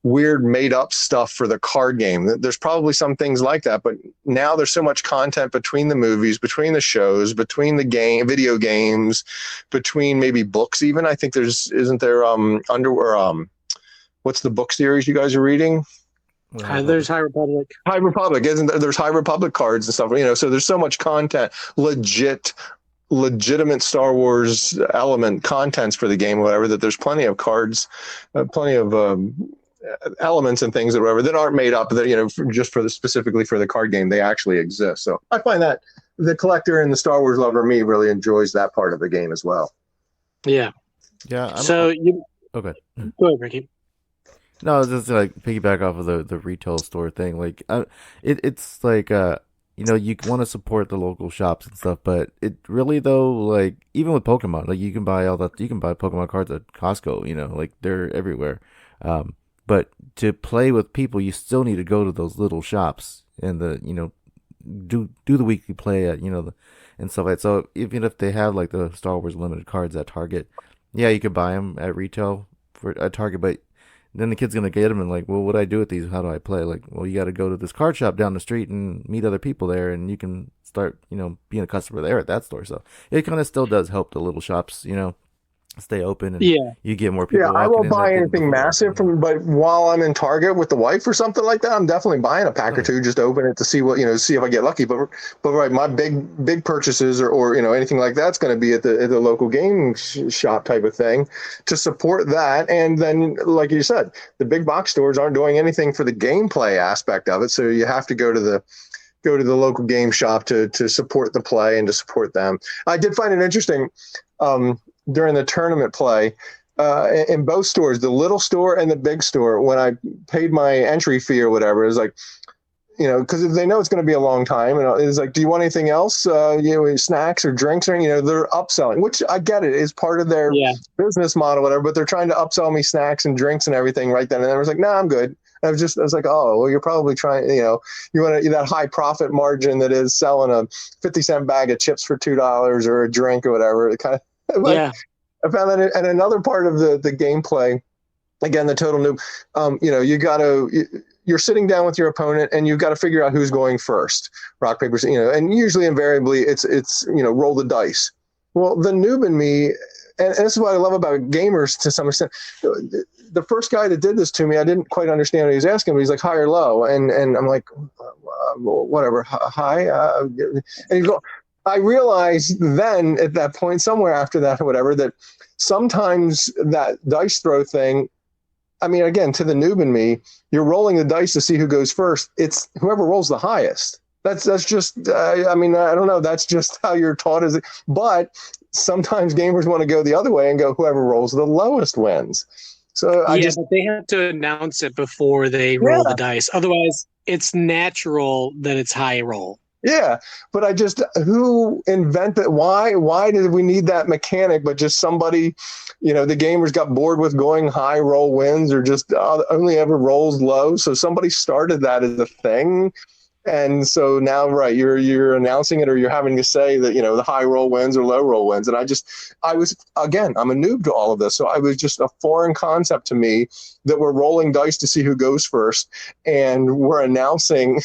weird made up stuff for the card game. There's probably some things like that, but now there's so much content between the movies, between the shows, between the video games, between maybe books even. I think isn't there what's the book series you guys are reading? There's High Republic. High Republic, isn't there? There's High Republic cards and stuff, so there's so much content, legitimate Star Wars element contents for the game or whatever, that there's plenty of plenty of elements and things that aren't made up, that just specifically for the card game. They actually exist. So I find that the collector and the Star Wars lover me really enjoys that part of the game as well. Yeah. So you okay. Go ahead, Ricky. No, just like piggyback off of the retail store thing. Like it's like you want to support the local shops and stuff, but it really though, like even with Pokemon, like you can buy Pokemon cards at Costco. Like they're everywhere. But to play with people, you still need to go to those little shops and do the weekly play at and stuff like that. So even if they have like the Star Wars limited cards at Target, yeah, you could buy them at retail at Target, but then the kid's gonna get them and like, well, what do I do with these? How do I play? Like, well, you got to go to this card shop down the street and meet other people there, and you can start being a customer there at that store. So it kind of still does help the little shops, stay open, and you get more people. Yeah, I won't buy anything massive but while I'm in Target with the wife or something like that, I'm definitely buying a pack or two just to open it to see what see if I get lucky. But right, my big purchases or anything like that's going to be at the local game shop type of thing to support that. And then, like you said, the big box stores aren't doing anything for the gameplay aspect of it, so you have to go to the local game shop to support the play and to support them. I did find it interesting. During the tournament play, in both stores, the little store and the big store, when I paid my entry fee or whatever, it was like, because they know it's going to be a long time, and it's like, do you want anything else? Snacks or drinks, or they're upselling, which I get it is part of their business model, whatever. But they're trying to upsell me snacks and drinks and everything right then. And I was like, I'm good. I was like, oh, well, you're probably trying, you want that high profit margin that is selling a 50-cent bag of chips for $2 or a drink or whatever. It kind of. I found that, and another part of the gameplay, again, the total noob, you're sitting down with your opponent and you've got to figure out who's going first, rock, paper, and usually invariably it's roll the dice. Well, the noob in me, and this is what I love about gamers to some extent. The first guy that did this to me, I didn't quite understand what he was asking, but he's like, high or low? And I'm like, whatever, high. And he's going, I realized then at that point, somewhere after that or whatever, that sometimes that dice throw thing, I mean, again, to the noob in me, you're rolling the dice to see who goes first. It's whoever rolls the highest. That's just, I mean, I don't know. That's just how you're taught. But sometimes gamers want to go the other way and go whoever rolls the lowest wins. So but they have to announce it before they roll the dice. Otherwise, it's natural that it's high roll. Yeah, but who invented, why did we need that mechanic? But just somebody, the gamers got bored with going high roll wins or just only ever rolls low. So somebody started that as a thing. And so now, right, you're announcing it, or you're having to say that, the high roll wins or low roll wins. And I'm a noob to all of this. So I was just a foreign concept to me that we're rolling dice to see who goes first. And we're announcing,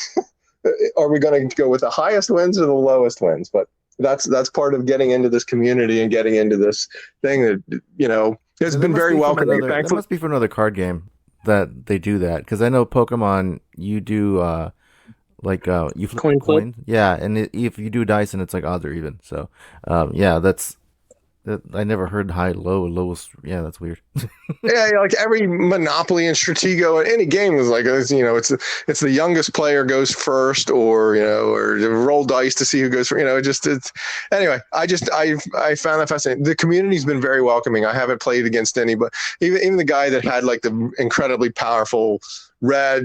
are we going to go with the highest wins or the lowest wins? But that's part of getting into this community and getting into this thing that, has been very welcoming. That must be for another card game that they do that. Because I know Pokemon, you do... you flip coin. Yeah, and if you do dice, and it's like odds or even. So, I never heard high, low, lowest. Yeah, that's weird. Yeah, like every Monopoly and Stratego in any game is like, it's the youngest player goes first, or roll dice to see who goes first. Anyway. I found that fascinating. The community's been very welcoming. I haven't played against any, but even the guy that had like the incredibly powerful red,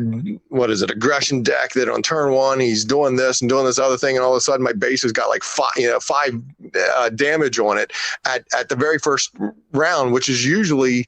aggression deck, that on turn one he's doing this and doing this other thing, and all of a sudden my base has got like five damage on it at the very first round, which is usually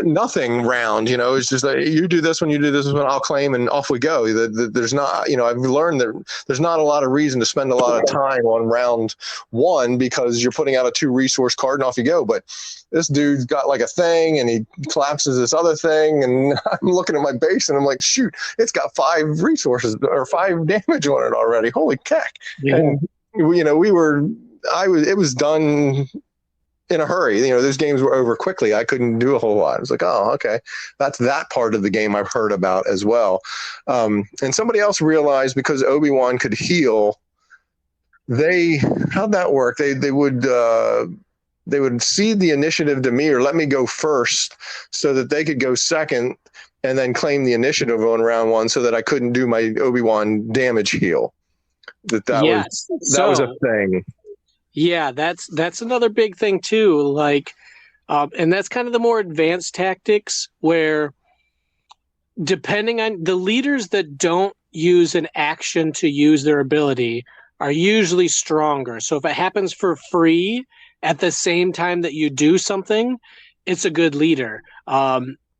nothing round. It's just like, you do this one, I'll claim, and off we go. There's not, I've learned that there's not a lot of reason to spend a lot of time on round one, because you're putting out a 2 resource card and off you go. But this dude's got like a thing, and he collapses this other thing, and I'm looking at my base and I'm like, shoot, it's got 5 resources or 5 damage on it already. Holy heck. Yeah. And it was done in a hurry. Those games were over quickly. I couldn't do a whole lot. I was like, oh, okay. That's that part of the game I've heard about as well. And somebody else realized, because Obi-Wan could heal, how'd that work? They would cede the initiative to me, or let me go first, so that they could go second and then claim the initiative on round 1, so that I couldn't do my Obi-Wan damage heal. That was a thing. Yeah, that's another big thing too. Like, and that's kind of the more advanced tactics, where depending on the leaders that don't use an action to use their ability are usually stronger. So if it happens for free at the same time that you do something, it's a good leader.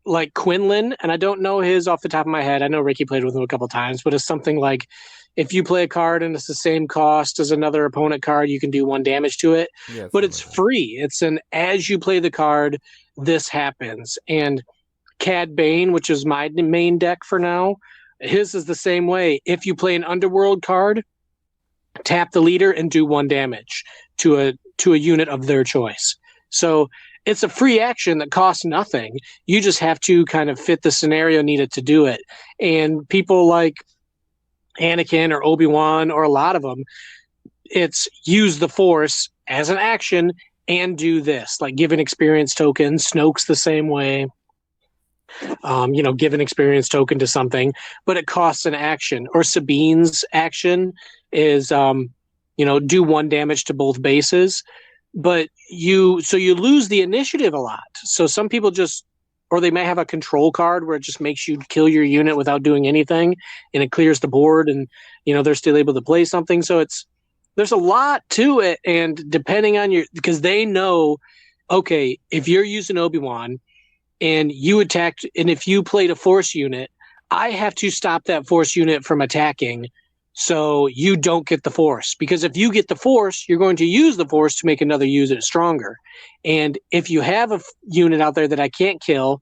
Like Quinlan, and I don't know his off the top of my head. I know Ricky played with him a couple times, but it's something like, if you play a card and it's the same cost as another opponent card, you can do 1 damage to it. Yeah, but it's free. It's as you play the card, this happens. And Cad Bane, which is my main deck for now, his is the same way. If you play an Underworld card, tap the leader and do 1 damage to a unit of their choice. So it's a free action that costs nothing. You just have to kind of fit the scenario needed to do it. And people like Anakin or Obi-Wan, or a lot of them, it's use the Force as an action and do this, like give an experience token. Snoke's the same way. Give an experience token to something, but it costs an action. Or Sabine's action is, do 1 damage to both bases, but you lose the initiative a lot. So some people or they may have a control card where it just makes you kill your unit without doing anything, and it clears the board, and they're still able to play something. So there's a lot to it, and depending on because they know, okay, if you're using Obi-Wan and you attacked, and if you played a Force unit, I have to stop that Force unit from attacking, so you don't get the Force. Because if you get the Force, you're going to use the Force to make another unit stronger. And if you have a unit out there that I can't kill,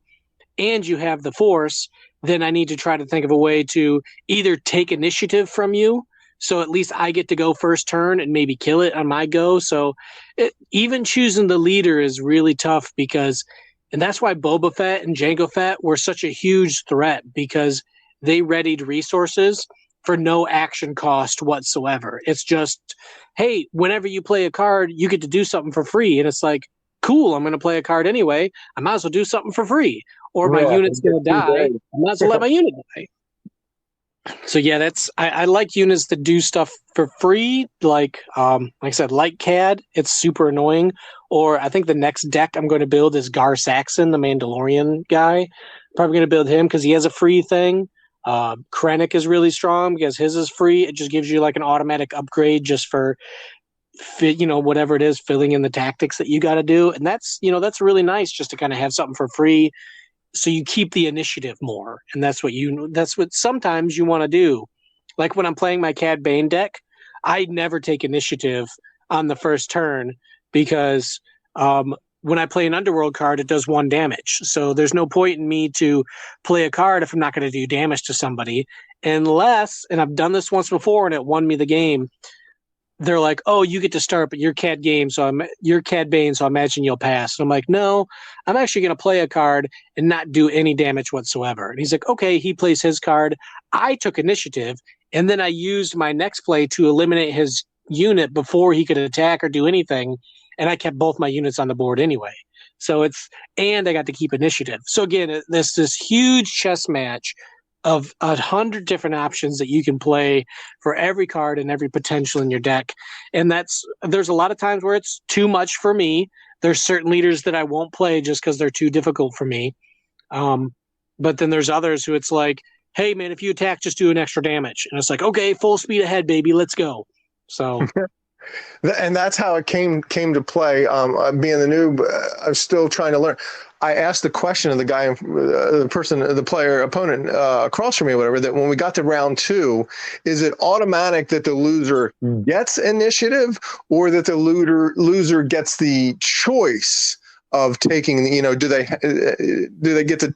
and you have the Force, then I need to try to think of a way to either take initiative from you, so at least I get to go first turn and maybe kill it on my go. So even choosing the leader is really tough, and that's why Boba Fett and Jango Fett were such a huge threat, because they readied resources for no action cost whatsoever. It's just, hey, whenever you play a card, you get to do something for free. And it's like, cool, I'm going to play a card anyway. I might as well do something for free. Or my unit's going to die. I might as well let my unit die. So yeah, I like units that do stuff for free, like I said, like CAD. It's super annoying. Or I think the next deck I'm going to build is Gar Saxon, the Mandalorian guy. Probably going to build him because he has a free thing. Krennic is really strong because his is free. It just gives you like an automatic upgrade just for whatever it is, filling in the tactics that you got to do, and that's really nice just to kind of have something for free. So you keep the initiative more, and that's what sometimes you want to do. Like when I'm playing my Cad Bane deck, I never take initiative on the first turn because when I play an Underworld card, it does 1 damage. So there's no point in me to play a card if I'm not going to do damage to somebody, unless, and I've done this once before and it won me the game. They're like, oh, you get to start, but you're Cad Bane, so I imagine you'll pass. And I'm like, no, I'm actually going to play a card and not do any damage whatsoever. And he's like, okay, he plays his card. I took initiative, and then I used my next play to eliminate his unit before he could attack or do anything, and I kept both my units on the board anyway. So and I got to keep initiative. So again, there's this huge chess match of 100 different options that you can play for every card and every potential in your deck. And there's a lot of times where it's too much for me. There's certain leaders that I won't play just because they're too difficult for me. But then there's others who it's like, hey man, if you attack, just do an extra damage. And it's like, okay, full speed ahead, baby, let's go. So and that's how it came to play. Being the noob, I'm still trying to learn. I asked the question of the guy, the player opponent across from me, or whatever, that when we got to round 2, is it automatic that the loser gets initiative, or that the loser gets the choice of taking? Do they get to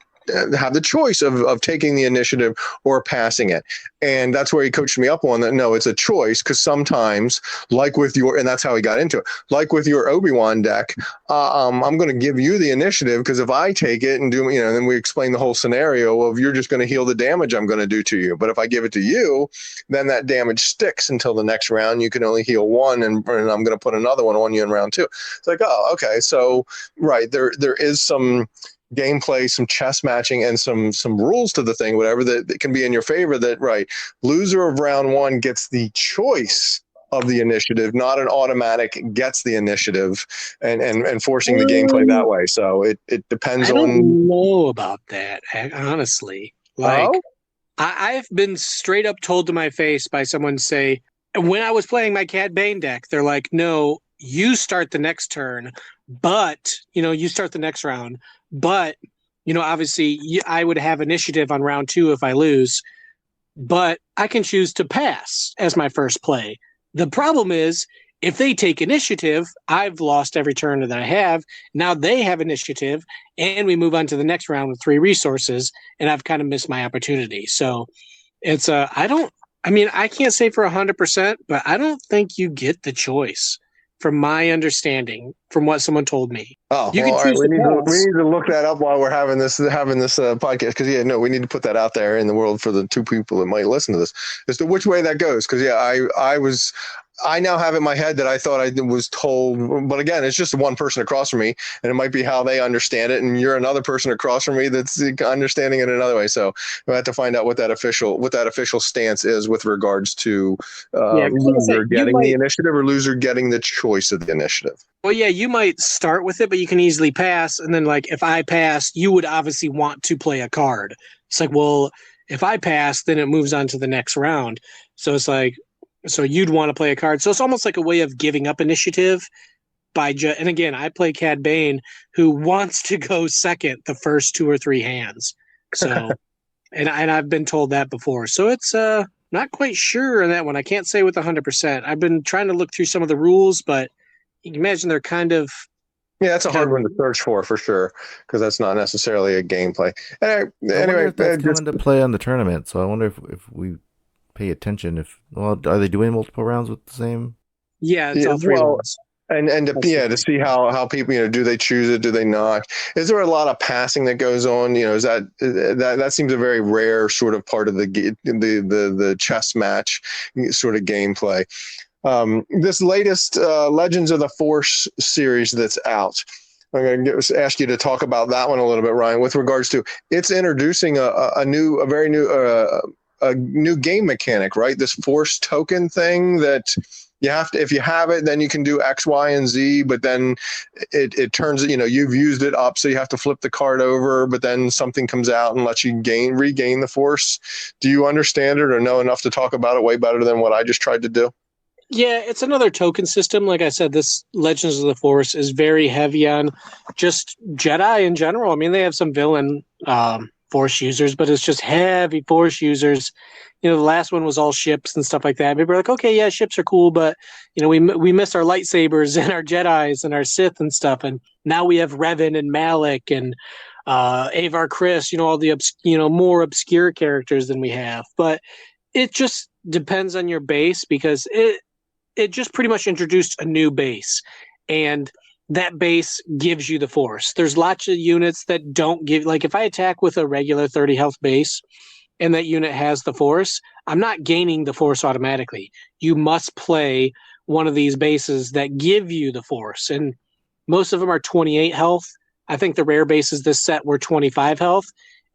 have the choice of taking the initiative or passing it? And that's where he coached me up on that. No, it's a choice, because sometimes, like with and that's how he got into it. Like with your Obi-Wan deck, I'm going to give you the initiative, because if I take it and do, then we explain the whole scenario of you're just going to heal the damage I'm going to do to you. But if I give it to you, then that damage sticks until the next round. You can only heal 1, and I'm going to put another one on you in round 2. It's like, oh, okay. So, right, there is some gameplay, some chess matching, and some rules to the thing, whatever, that can be in your favor. That, right, loser of round 1 gets the choice of the initiative, not an automatic gets the initiative, and forcing the gameplay that way. So it depends on. I don't know about that, honestly. Like, I've been straight up told to my face by someone, say, when I was playing my Cad Bane deck, they're like, no, you start the next turn, but you start the next round. But, obviously I would have initiative on round 2 if I lose, but I can choose to pass as my first play. The problem is, if they take initiative, I've lost every turn that I have. Now they have initiative, and we move on to the next round with 3 resources, and I've kind of missed my opportunity. So it's I can't say for 100%, but I don't think you get the choice, from my understanding, from what someone told me. Oh, we need to look that up while we're having this podcast, because we need to put that out there in the world for the 2 people that might listen to this, as to which way that goes. Because I now have in my head that I thought I was told, but again, it's just one person across from me, and it might be how they understand it, and you're another person across from me that's understanding it another way. So we have to find out what that official stance is with regards to loser getting the initiative or loser getting the choice of the initiative. Well, yeah, you might start with it, but you can easily pass, and then, like, if I pass, you would obviously want to play a card. It's like, well, if I pass, then it moves on to the next round. So it's like, so you'd want to play a card. So it's almost like a way of giving up initiative and again, I play Cad Bane, who wants to go second the first 2 or 3 hands. So, and I've been told that before. So it's not quite sure on that one. I can't say with 100%. I've been trying to look through some of the rules, but you can imagine they're kind of. Yeah, that's a hard one to search for sure, because that's not necessarily a gameplay. Anyway, if that's coming to play on the tournament. So I wonder if we pay attention. Are they doing multiple rounds with the same? Yeah, it's all 3 rounds. To see how people, do they choose it, do they not? Is there a lot of passing that goes on? Is that seems a very rare sort of part of the chess match sort of gameplay. This latest Legends of the Force series that's out, I'm going to ask you to talk about that one a little bit, Ryan, with regards to it's introducing a new game mechanic, right? This Force token thing that you have to, if you have it, then you can do X, Y, and Z, but then it turns, you've used it up, so you have to flip the card over, but then something comes out and lets you regain the Force. Do you understand it or know enough to talk about it way better than what I just tried to do? Yeah, it's another token system. Like I said, this Legends of the Force is very heavy on just Jedi in general. I mean, they have some villain Force users, but it's just heavy Force users. The last one was all ships and stuff like that. People are like, okay, yeah, ships are cool, but we miss our lightsabers and our Jedis and our Sith and stuff. And now we have Revan and Malik and Avar Kriss. All the more obscure characters than we have. But it just depends on your base, because it just pretty much introduced a new base, and that base gives you the Force. There's lots of units that don't give, like if I attack with a regular 30 health base and that unit has the Force, I'm not gaining the Force automatically. You must play one of these bases that give you the Force, and most of them are 28 health. I think the rare bases this set were 25 health,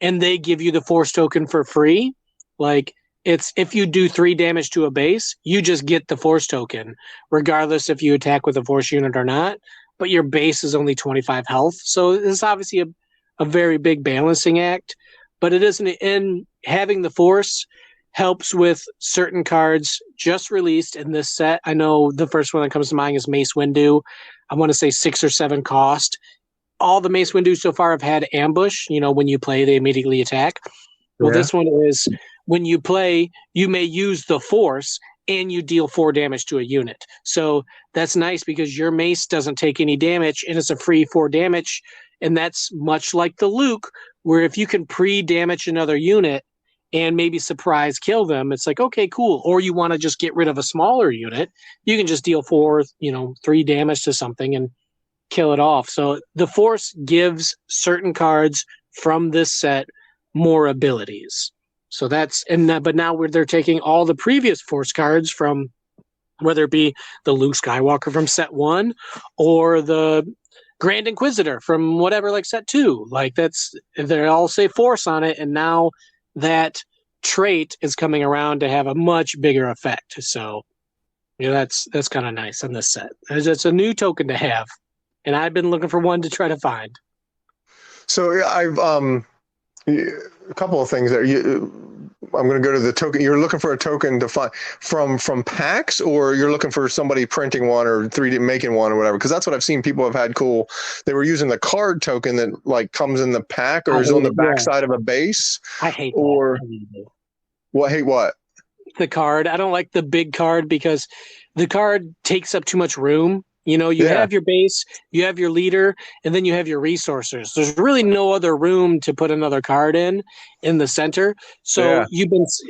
and they give you the Force token for free. Like, it's if you do 3 damage to a base, you just get the Force token, regardless if you attack with a Force unit or not. But your base is only 25 health. So it's obviously a very big balancing act. But it isn't. And having the Force helps with certain cards just released in this set. I know the first one that comes to mind is Mace Windu. I want to say 6 or 7 cost. All the Mace Windu so far have had ambush. When you play, they immediately attack. Well, This one is, when you play, you may use the Force and you deal 4 damage to a unit. So that's nice because your mace doesn't take any damage and it's a free 4 damage. And that's much like the Luke, where if you can pre-damage another unit and maybe surprise kill them, it's like, okay, cool. Or you want to just get rid of a smaller unit, you can just deal 3 damage to something and kill it off. So the Force gives certain cards from this set more abilities. So that's, but now they're taking all the previous Force cards from, whether it be the Luke Skywalker from set 1 or the Grand Inquisitor from whatever, like set 2. Like they all say Force on it, and now that trait is coming around to have a much bigger effect. So that's kind of nice on this set. It's a new token to have, and I've been looking for one to try to find. So I've a couple of things there. I'm going to go to the token. You're looking for a token to find from packs, or you're looking for somebody printing one or 3D making one or whatever? Because that's what I've seen people have had cool. They were using the card token that like comes in the pack or is on the backside of a base. I hate or that. What? Hate what? The card. I don't like the big card because the card takes up too much room. You have your base, you have your leader, and then you have your resources. There's really no other room to put another card in the center. So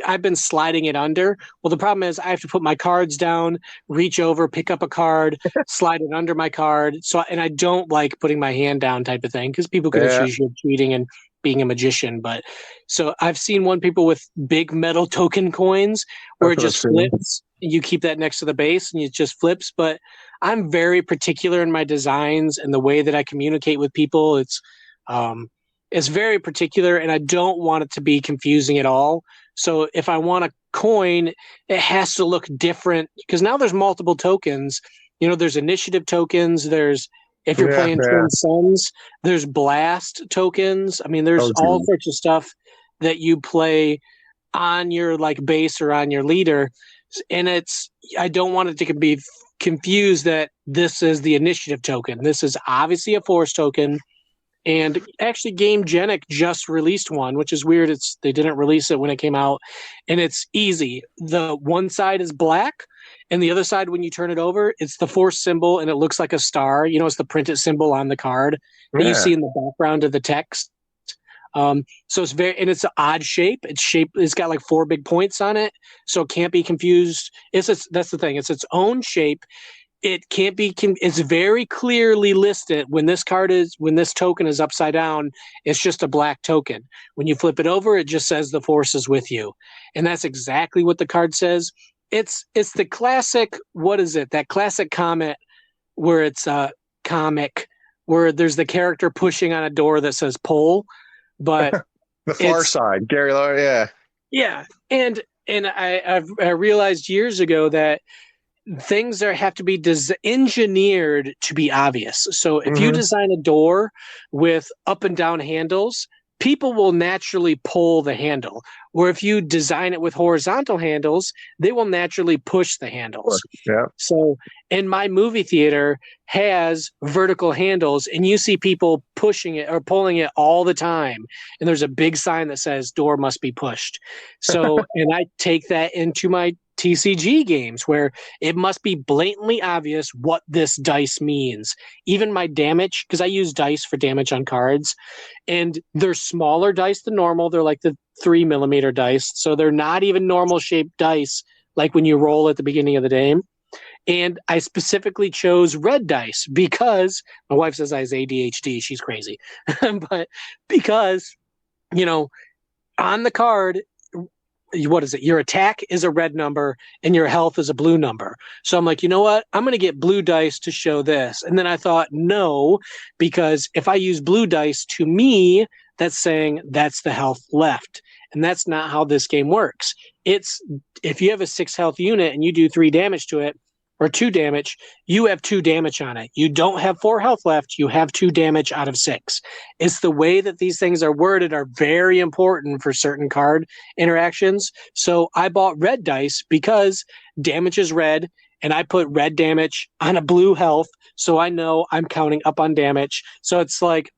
I've been sliding it under. Well, the problem is I have to put my cards down, reach over, pick up a card, slide it under my card. And I don't like putting my hand down type of thing, because people could accuse you of cheating and being a magician. But so I've seen people with big metal token coins where it just flips. You keep that next to the base and it just flips. But I'm very particular in my designs and the way that I communicate with people. It's very particular, and I don't want it to be confusing at all. So if I want a coin, it has to look different, because now there's multiple tokens. There's initiative tokens. There's, if you're playing Twin Suns, there's blast tokens. I mean, there's all sorts of stuff that you play on your base or on your leader. And I don't want it to be confused that this is the initiative token. This is obviously a Force token. And actually, Game Genic just released one, which is weird. They didn't release it when it came out. And it's easy. The one side is black, and the other side, when you turn it over, it's the Force symbol, and it looks like a star. It's the printed symbol on the card that you see in the background of the text. So it's it's an odd shape. It's got 4 big points on it, so it can't be confused. That's the thing. It's its own shape. it can't be. It's very clearly listed when this token is upside down. It's just a black token. When you flip it over, it just says the force is with you, and that's exactly what the card says. It's the classic. What is it? That classic comment where it's a comic where there's the character pushing on a door that says "pull," but The Far Side, Gary Lar, yeah. Yeah, and I realized years ago that things have to be engineered to be obvious. So if you design a door with up and down handles, people will naturally pull the handle. Where if you design it with horizontal handles, they will naturally push the handles. Yeah. So in my movie theater has vertical handles, and you see people pushing it or pulling it all the time. And there's a big sign that says door must be pushed. So, and I take that into my TCG games where it must be blatantly obvious what this dice means. Even my damage, because I use dice for damage on cards, and they're smaller dice than normal. They're like the 3mm dice. So they're not even normal shaped dice like when you roll at the beginning of the game. And I specifically chose red dice because my wife says I have ADHD. She's crazy. But because, on the card, what is it? Your attack is a red number and your health is a blue number. So I'm like, you know what? I'm going to get blue dice to show this. And then I thought, no, because if I use blue dice, to me, that's saying that's the health left. And that's not how this game works. It's if you have a 6 health unit and you do 3 damage to it, or 2 damage, you have 2 damage on it. You don't have 4 health left. You have 2 damage out of 6. It's the way that these things are worded are very important for certain card interactions. So I bought red dice because damage is red, and I put red damage on a blue health, so I know I'm counting up on damage. So it's like,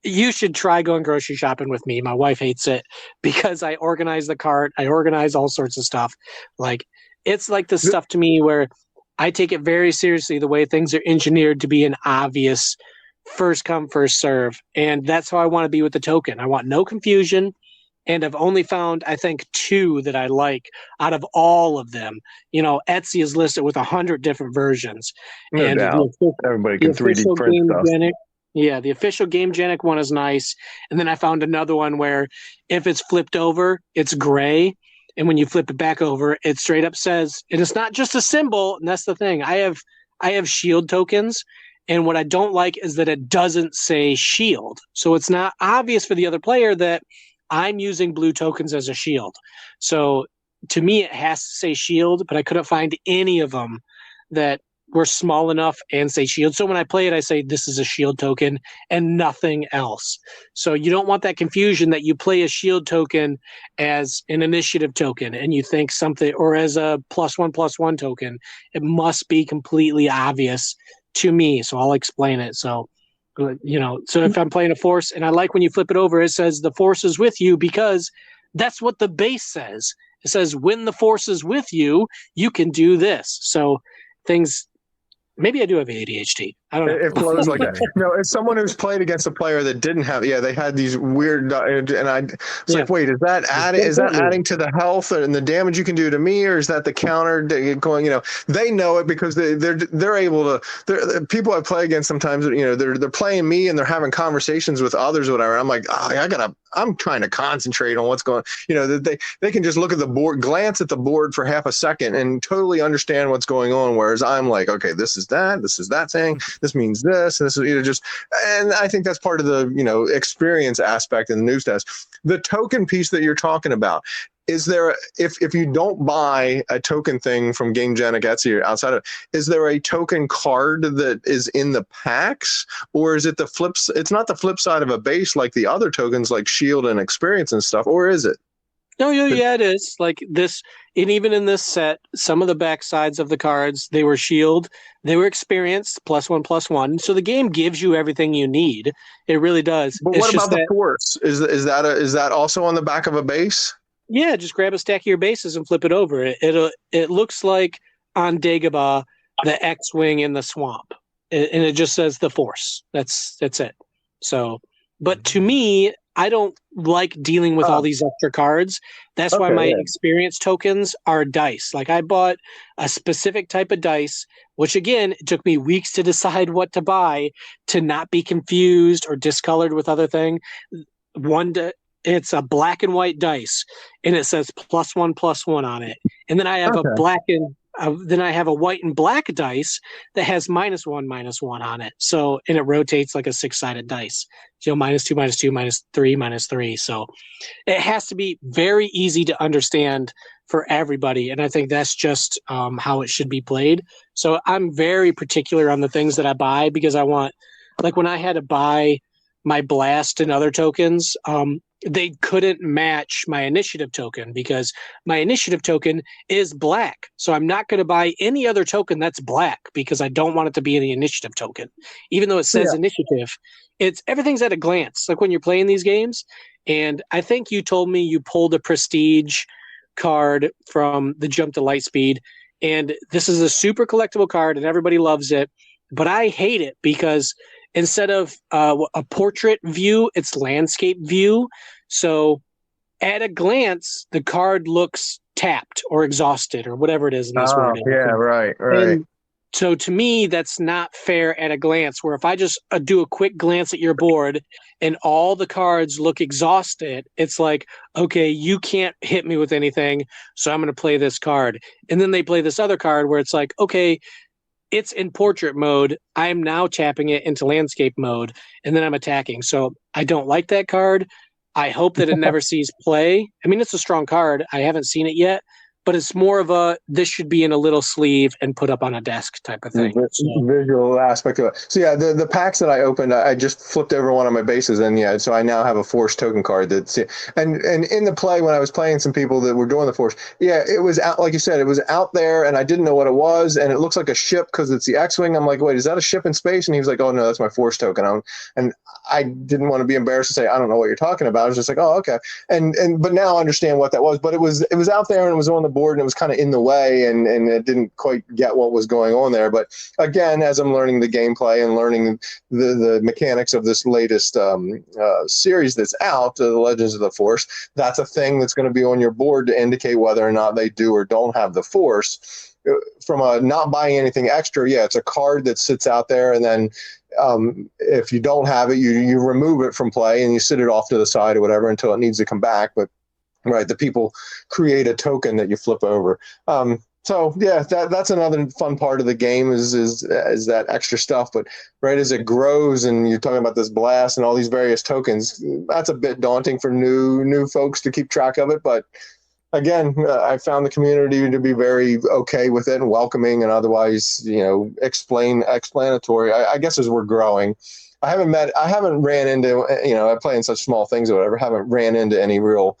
you should try going grocery shopping with me. My wife hates it because I organize the cart. I organize all sorts of stuff. Like, it's like the stuff to me where I take it very seriously, the way things are engineered to be an obvious first come, first serve. And that's how I want to be with the token. I want no confusion. And I've only found, I think, 2 that I like out of all of them. Etsy is listed with 100 different versions. No and doubt. Everybody can 3D print stuff. Yeah, the official Gamegenic one is nice. And then I found another one where if it's flipped over, it's gray. And when you flip it back over, it straight up says, and it's not just a symbol. And that's the thing. I have shield tokens. And what I don't like is that it doesn't say shield. So it's not obvious for the other player that I'm using blue tokens as a shield. So to me, it has to say shield, but I couldn't find any of them that were small enough and say shield. So when I play it, I say this is a shield token and nothing else. So you don't want that confusion that you play a shield token as an initiative token and you think something, or as a +1/+1 token. It must be completely obvious to me. So I'll explain it. So, so if I'm playing a force, and I like when you flip it over, it says the force is with you, because that's what the base says. It says when the force is with you, you can do this. So things. Maybe I do have ADHD. I don't know. It flows like that. No, as someone who's played against a player that didn't have, they had these weird, and I was like, wait, is that adding to the health and the damage you can do to me, or is that the counter going? They know it because they're able to. People I play against sometimes, they're playing me and they're having conversations with others or whatever. I'm like, I'm trying to concentrate on what's going. They can just look at the board, glance at the board for half a second, and totally understand what's going on. Whereas I'm like, okay, this is that saying, this means this, and this is and I think that's part of the experience aspect in the news desk. The token piece that you're talking about, is there, if you don't buy a token thing from Gamegenic Etsy or outside of, is there a token card that is in the packs, or is it it's not the flip side of a base like the other tokens like Shield and Experience and stuff, or is it? No, yeah, it is. Like this, and even in this set, some of the back sides of the cards, they were Shield, they were Experience, +1/+1. So the game gives you everything you need. It really does. But what about the Force? Is that also on the back of a base? Yeah, just grab a stack of your bases and flip it over. It looks like on Dagobah, the X-Wing in the swamp, and it just says the Force. That's it. So, but to me, I don't like dealing with all these extra cards. That's why my experience tokens are dice. Like I bought a specific type of dice, which again, it took me weeks to decide what to buy to not be confused or discolored with other thing. It's a black and white dice, and it says +1/+1 on it. And then I have a white and black dice that has -1/-1 on it. So, and it rotates like a 6-sided dice. -2, -2, -3, -3. So it has to be very easy to understand for everybody. And I think that's just how it should be played. So I'm very particular on the things that I buy because I want, like when I had to buy my blast and other tokens, they couldn't match my initiative token because my initiative token is black. So I'm not going to buy any other token that's black because I don't want it to be in the initiative token. Even though it says initiative, everything's at a glance. Like when you're playing these games, and I think you told me you pulled a prestige card from the Jump to Lightspeed, and this is a super collectible card and everybody loves it, but I hate it because instead of a portrait view, it's landscape view. So at a glance, the card looks tapped or exhausted or whatever it is in this word. Yeah, right. And so to me, that's not fair at a glance, where if I just do a quick glance at your board and all the cards look exhausted, it's like, okay, you can't hit me with anything, so I'm going to play this card. And then they play this other card where it's like, okay, it's in portrait mode. I'm now tapping it into landscape mode, and then I'm attacking. So I don't like that card. I hope that it never sees play. I mean, it's a strong card. I haven't seen it yet, but it's more of this should be in a little sleeve and put up on a desk type of thing. Visual aspect of it. So yeah, the packs that I opened, I just flipped over one of my bases, and so I now have a force token card and in the play when I was playing some people that were doing the force, it was out, like you said, it was out there, and I didn't know what it was, and it looks like a ship because it's the X-wing. I'm like, wait, is that a ship in space? And he was like, oh no, that's my force token. And I didn't want to be embarrassed to say I don't know what you're talking about. I was just like, oh okay, but now I understand what that was. But it was out there and it was on the board and it was kind of in the way and it didn't quite get what was going on there. But again, as I'm learning the gameplay and learning the mechanics of this latest series that's out, The Legends of the Force, that's a thing that's going to be on your board to indicate whether or not they do or don't have the Force. From a not buying anything extra, it's a card that sits out there, and then if you don't have it, you remove it from play and you sit it off to the side or whatever until it needs to come back. But right, the people create a token that you flip over. So that's another fun part of the game is that extra stuff. But right as it grows and you're talking about this blast and all these various tokens, that's a bit daunting for new folks to keep track of it. But again, I found the community to be very okay with it and welcoming and otherwise, explanatory. I guess as we're growing, I haven't ran into, I play in such small things or whatever, haven't ran into any real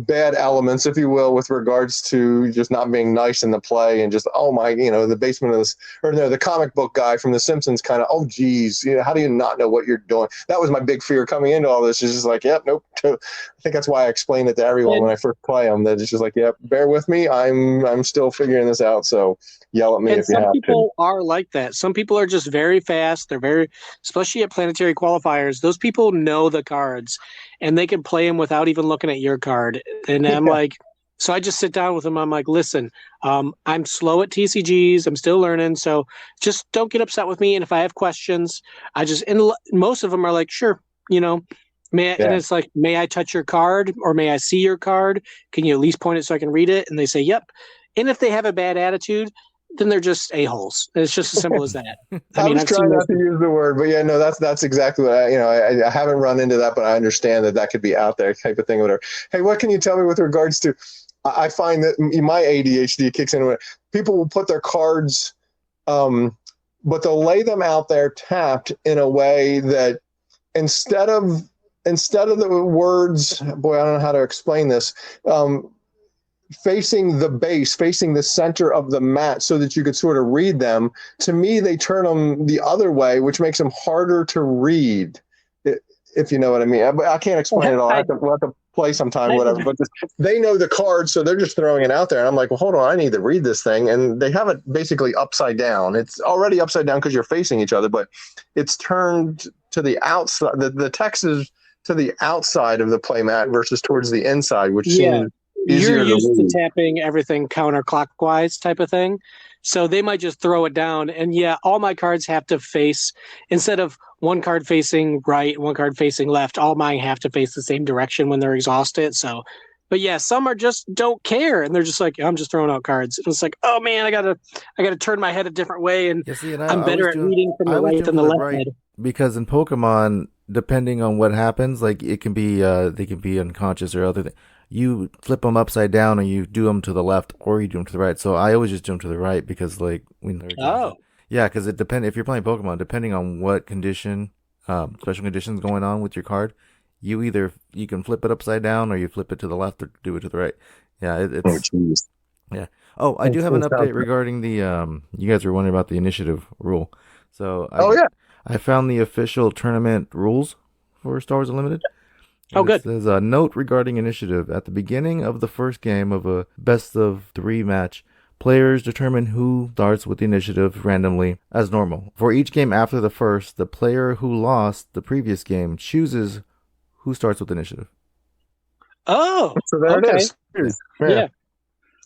bad elements, if you will, with regards to just not being nice in the play and just, the basement of this, or no, the comic book guy from The Simpsons kind of, oh geez, how do you not know what you're doing? That was my big fear coming into all this. Is just like, yep, nope. I think that's why I explain it to everyone when I first play them. That it's just like, yep, bear with me. I'm still figuring this out. So yell at me if you have to. Some people are like that. Some people are just very fast. They're very, especially at planetary qualifiers. Those people know the cards, and they can play them without even looking at your card. And I'm like, so I just sit down with them. I'm like, listen, I'm slow at TCGs. I'm still learning. So just don't get upset with me. And if I have questions, and most of them are like, sure, and it's like, may I touch your card or may I see your card? Can you at least point it so I can read it? And they say, yep. And if they have a bad attitude, then they're just a-holes. It's just as simple as that. I was trying not to use the word, but that's exactly what I haven't run into that, but I understand that could be out there type of thing, whatever. Hey, what can you tell me with regards to, I find that my ADHD kicks in. People will put their cards, but they'll lay them out there tapped in a way that instead of the words, boy, I don't know how to explain this, facing the base, facing the center of the mat so that you could sort of read them. To me, they turn them the other way, which makes them harder to read, if you know what I mean. I can't explain it all. We'll have to play sometime, whatever. But they know the cards, so they're just throwing it out there. And I'm like, well, hold on, I need to read this thing. And they have it basically upside down. It's already upside down because you're facing each other, but it's turned to the outside. The text is to the outside of the playmat versus towards the inside, which seems easier You're used to to read. tapping everything counterclockwise type of thing. So they might just throw it down. And yeah, all my cards have to face, instead of one card facing right, one card facing left, all mine have to face the same direction when they're exhausted. So, but yeah, some are just don't care. And they're just like, I'm just throwing out cards. And it's like, oh man, I gotta turn my head a different way. And Yeah, see, and I'm better at reading from the right than the left head. Because in Pokemon, depending on what happens, like it can be they can be unconscious or other things. You flip them upside down, or you do them to the left, or you do them to the right. So I always just do them to the right because, like, when they're yeah, because it depends. If you're playing Pokemon, depending on what condition, special conditions going on with your card, you can flip it upside down, or you flip it to the left, or do it to the right. Yeah, it's yeah. Oh, I do have an update regarding the you guys were wondering about the initiative rule. So I found the official tournament rules for Star Wars Unlimited. Oh, good. There's a note regarding initiative. At the beginning of the first game of a best-of-3 match, players determine who starts with the initiative randomly, as normal. For each game after the first, the player who lost the previous game chooses who starts with initiative. Oh, so there it is. Yeah.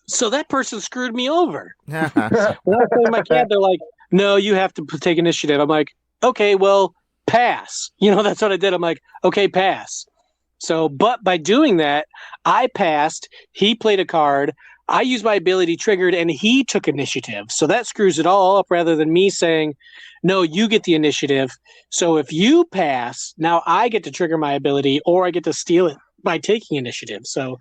So that person screwed me over. When I play my cat, they're like, no, you have to take initiative. I'm like, okay, well, pass. That's what I did. I'm like, okay, pass. So, but by doing that, I passed, he played a card, I used my ability triggered, and he took initiative. So that screws it all up rather than me saying, no, you get the initiative. So if you pass, now I get to trigger my ability, or I get to steal it by taking initiative. So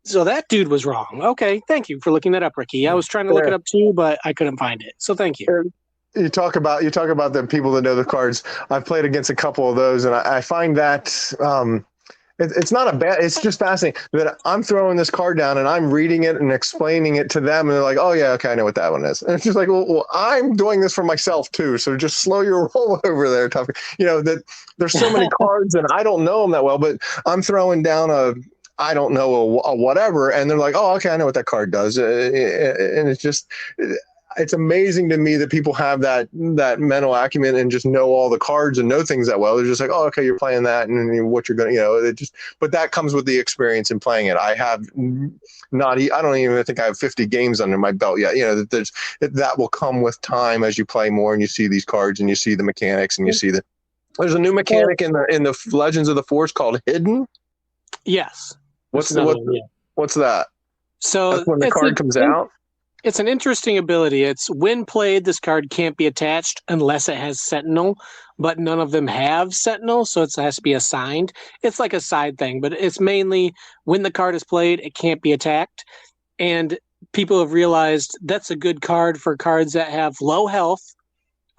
that dude was wrong. Okay, thank you for looking that up, Ricky. I was trying to look it up too, but I couldn't find it. So thank you. You talk about the people that know the cards. I've played against a couple of those, and I find that it's not a bad. It's just fascinating that I'm throwing this card down and I'm reading it and explaining it to them, and they're like, "Oh yeah, okay, I know what that one is." And it's just like, well, I'm doing this for myself too, so just slow your roll over there, tough. That there's so many cards and I don't know them that well, but I'm throwing down a whatever, and they're like, "Oh, okay, I know what that card does," and it's just. It's amazing to me that people have that mental acumen and just know all the cards and know things that well. They're just like, oh, okay, you're playing that, and what you're going to, but that comes with the experience in playing it. I have I don't even think I have 50 games under my belt yet. That will come with time as you play more and you see these cards and you see the mechanics and you see there's a new mechanic in the Legends of the Force called Hidden. Yes. What's that? So that's when the card comes out. It's an interesting ability. It's when played, this card can't be attached unless it has Sentinel, but none of them have Sentinel, so it has to be assigned. It's like a side thing, but it's mainly when the card is played, it can't be attacked. And people have realized that's a good card for cards that have low health.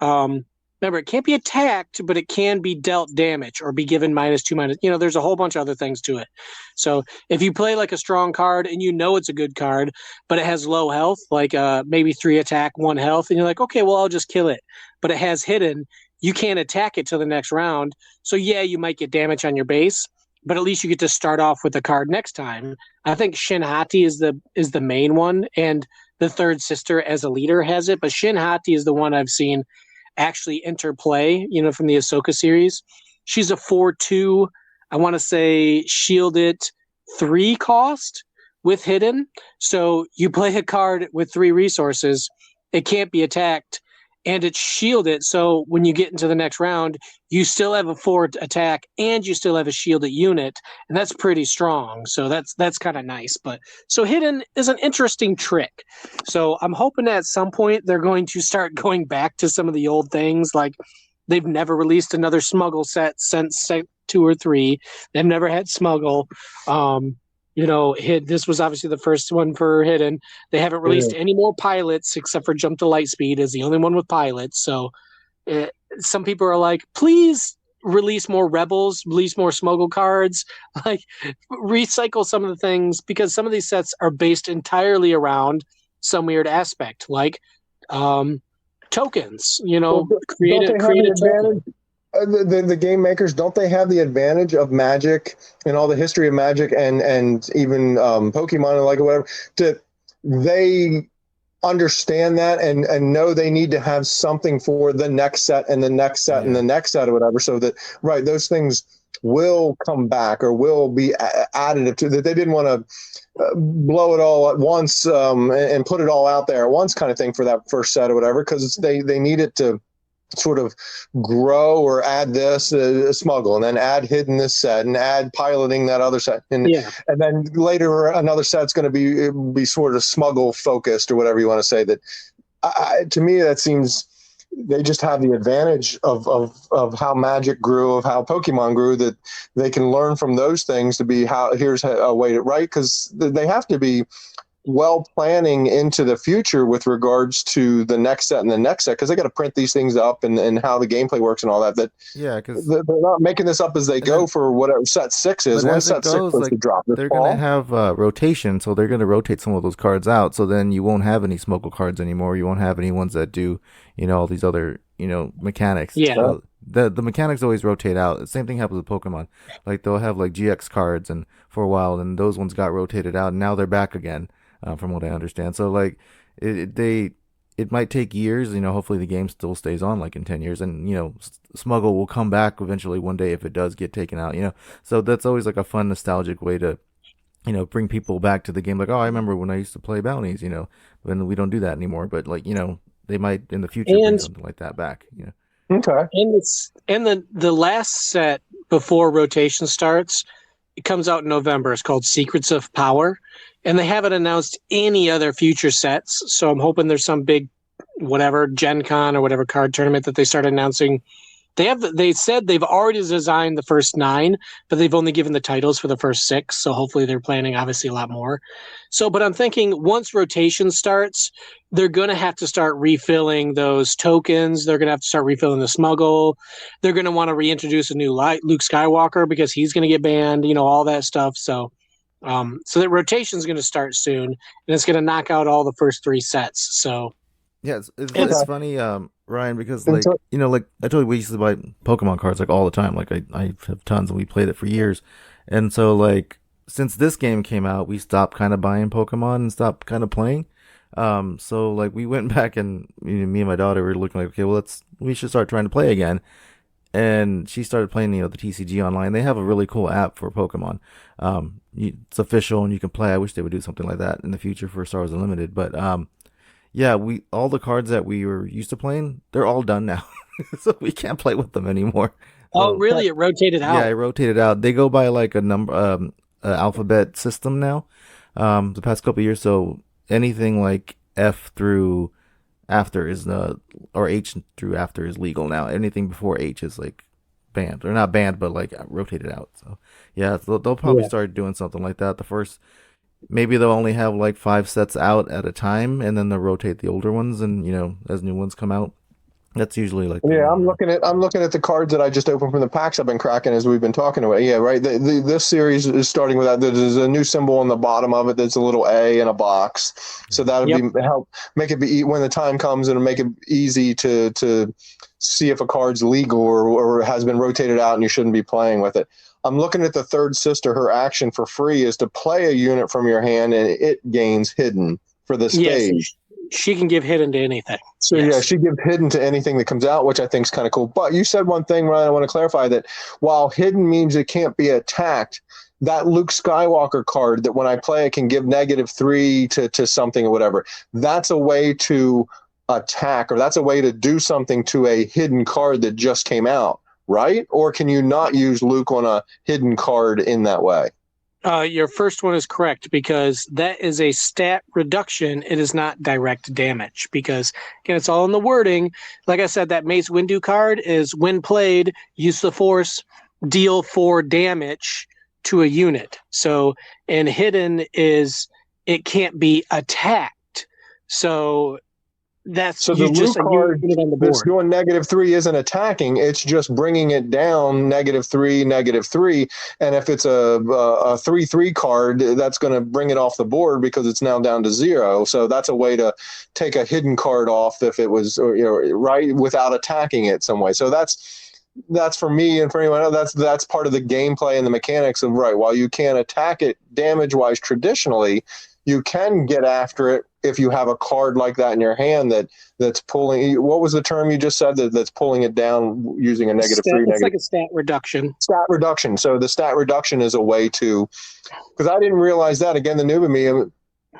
Remember, it can't be attacked, but it can be dealt damage or be given -2, there's a whole bunch of other things to it. So if you play like a strong card and it's a good card, but it has low health, like maybe 3 attack, 1 health, and you're like, okay, well, I'll just kill it. But it has Hidden, you can't attack it till the next round. So yeah, you might get damage on your base, but at least you get to start off with the card next time. I think Shin Hati is the main one, and the third sister as a leader has it, but Shin Hati is the one I've seen actually interplay, from the Ahsoka series. She's a 4/2, I want to say shielded 3 cost with Hidden. So you play a card with 3 resources, it can't be attacked, and it's shielded. So when you get into the next round, you still have a 4 attack and you still have a shielded unit, and that's pretty strong. So that's kind of nice. But so Hidden is an interesting trick. So I'm hoping at some point they're going to start going back to some of the old things. Like they've never released another Smuggle set since set 2 or 3. They've never had Smuggle. This was obviously the first one for Hidden. They haven't released any more pilots except for Jump to Lightspeed is the only one with pilots. So some people are like, please release more Rebels, release more Smuggle cards, like recycle some of the things, because some of these sets are based entirely around some weird aspect, like tokens, create a token. The game makers, don't they have the advantage of Magic and all the history of Magic and even Pokemon and whatever? understand that and know they need to have something for the next set and the next set and the next set or whatever, so that those things will come back or will be additive to that. They didn't want to blow it all at once and put it all out there at once kind of thing for that first set or whatever, because they need it to sort of grow or add this smuggle and then add hidden this set and add piloting that other set and then later another set's going to be sort of smuggle focused or whatever you want to say. That to me that seems they just have the advantage of how Magic grew, of how Pokemon grew, that they can learn from those things to be here's a way to write, because they have to be well planning into the future with regards to the next set and the next set, because they got to print these things up and how the gameplay works and all that. Because they're not making this up as they go for whatever set 6 is. When set 6 was to drop, they're going to have rotation, so they're going to rotate some of those cards out. So then you won't have any smuggle cards anymore. You won't have any ones that do all these other mechanics. Yeah. So the mechanics always rotate out. The same thing happens with Pokemon. Like they'll have like GX cards and for a while, and those ones got rotated out, and now they're back again. From what I understand. So like it might take years, hopefully the game still stays on like in 10 years, and Smuggle will come back eventually one day if it does get taken out, so that's always like a fun nostalgic way to bring people back to the game. Like, oh, I remember when I used to play bounties, when we don't do that anymore, but like they might in the future bring something like that back. Okay. And the last set before rotation starts, it comes out in November. It's called Secrets of Power. And they haven't announced any other future sets, so I'm hoping there's some big, whatever, Gen Con or whatever card tournament that they start announcing. They said they've already designed the first 9, but they've only given the titles for the first 6, so hopefully they're planning obviously a lot more. So, but I'm thinking once rotation starts, they're going to have to start refilling those tokens. They're going to have to start refilling the smuggle. They're going to want to reintroduce a new Luke Skywalker because he's going to get banned, all that stuff. So that rotation is going to start soon, and it's going to knock out all the first 3 sets. So, yeah, it's funny, Ryan, because like I told you we used to buy Pokemon cards like all the time. Like I have tons, and we played it for years. And so like since this game came out, we stopped kind of buying Pokemon and stopped kind of playing. So like we went back and me and my daughter were looking like, okay, well we should start trying to play again. And she started playing, the TCG online. They have a really cool app for Pokemon. It's official and you can play. I wish they would do something like that in the future for Star Wars Unlimited. But yeah, all the cards that we were used to playing, they're all done now, so we can't play with them anymore. Oh, really? It rotated out? Yeah, it rotated out. They go by like a number, alphabet system now. The past couple of years, so anything like F through after is or H through after is legal now. Anything before H is like banned, or not banned, but like rotated out. So yeah, they'll probably start doing something like that. Maybe they'll only have like 5 sets out at a time, and then they'll rotate the older ones, and as new ones come out. That's usually like I'm looking at the cards that I just opened from the packs I've been cracking as we've been talking about. Yeah, right. This series is starting with that. There's a new symbol on the bottom of it. That's a little A in a box. So that'll be help make it be when the time comes, and make it easy to see if a card's legal or has been rotated out and you shouldn't be playing with it. I'm looking at the third sister. Her action for free is to play a unit from your hand, and it gains hidden for this stage. She can give hidden to anything. So yeah, she gives hidden to anything that comes out, which I think is kind of cool. But you said one thing, Ryan, I want to clarify that while hidden means it can't be attacked, that Luke Skywalker card that when I play it can give -3 to something or whatever, that's a way to attack, or that's a way to do something to a hidden card that just came out, right? Or can you not use Luke on a hidden card in that way? Your first one is correct, because that is a stat reduction. It is not direct damage, because, again, it's all in the wording. Like I said, that Mace Windu card is when played, use the Force, deal 4 damage to a unit. So, and hidden is it can't be attacked. So that's the just Luke a card unit on the that's board. doing -3 isn't attacking. It's just bringing it down -3, -3. And if it's a 3/3 card, that's going to bring it off the board because it's now down to 0. So that's a way to take a hidden card off if it was, right, without attacking it some way. So that's for me and for anyone else. That's part of the gameplay and the mechanics of, right, while you can't attack it damage-wise traditionally, you can get after it if you have a card like that in your hand that's pulling. What was the term you just said that's pulling it down using a negative three? It's like a stat reduction. Stat reduction. So the stat reduction is a way to, because I didn't realize that. Again, the noob in me.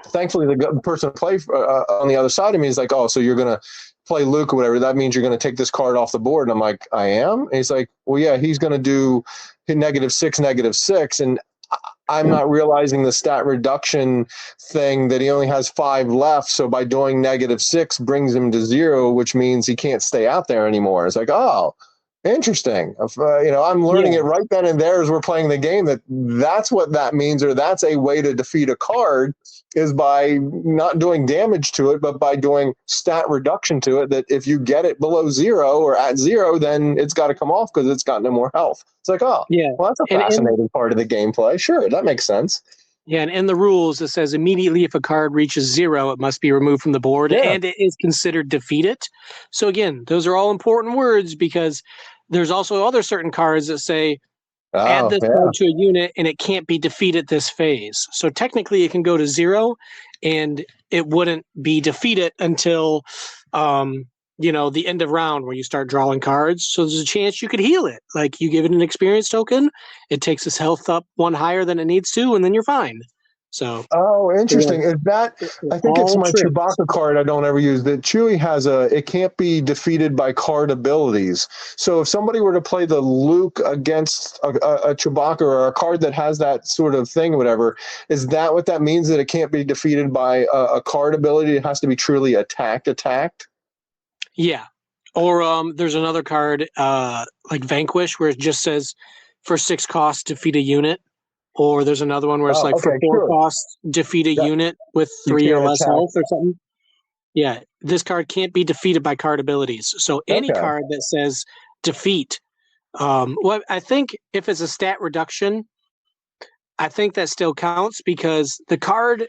Thankfully, the person play on the other side of me is like, oh, so you're gonna play Luke or whatever. That means you're gonna take this card off the board. And I'm like, I am. And he's like, well, yeah, he's gonna do -6, and I'm not realizing the stat reduction thing that he only has 5 left. So by doing -6 brings him to 0, which means he can't stay out there anymore. It's like, oh, interesting. I'm learning it right then and there as we're playing the game that's what that means, or that's a way to defeat a card is by not doing damage to it, but by doing stat reduction to it, that if you get it below 0 or at 0, then it's got to come off because it's got no more health. It's like, oh, yeah. Well, that's a fascinating part of the gameplay. Sure, that makes sense. Yeah, and in the rules, it says immediately if a card reaches 0, it must be removed from the board, and it is considered defeated. So again, those are all important words because there's also other certain cards that say add this card to a unit and it can't be defeated this phase. So technically it can go to 0 and it wouldn't be defeated until the end of round where you start drawing cards. So there's a chance you could heal it. Like you give it an experience token, it takes its health up 1 higher than it needs to, and then you're fine. So interesting. Is that I think it's my Chewbacca card I don't ever use. That Chewie has it can't be defeated by card abilities. So if somebody were to play the Luke against a Chewbacca or a card that has that sort of thing or whatever, is that what that means, that it can't be defeated by a card ability? It has to be truly attacked? Yeah. Or there's another card like Vanquish where it just says for 6 costs defeat a unit. Or there's another one where it's for 4 costs, defeat a unit with 3 or less health or something. Yeah, this card can't be defeated by card abilities. So any card that says defeat, I think if it's a stat reduction, I think that still counts because the card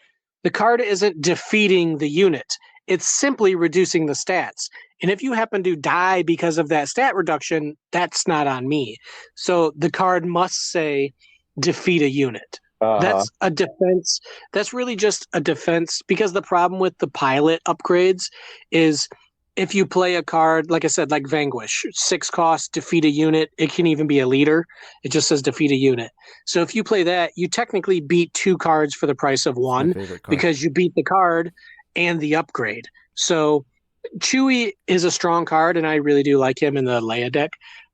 isn't defeating the unit. It's simply reducing the stats. And if you happen to die because of that stat reduction, that's not on me. So the card must say defeat a unit. That's a defense. That's really just a defense, because the problem with the pilot upgrades is if you play a card, like I said, like Vanquish, 6 costs, defeat a unit. It can even be a leader. It just says defeat a unit. So if you play that, you technically beat 2 cards for the price of 1 because you beat the card and the upgrade. So Chewie is a strong card, and I really do like him in the Leia deck.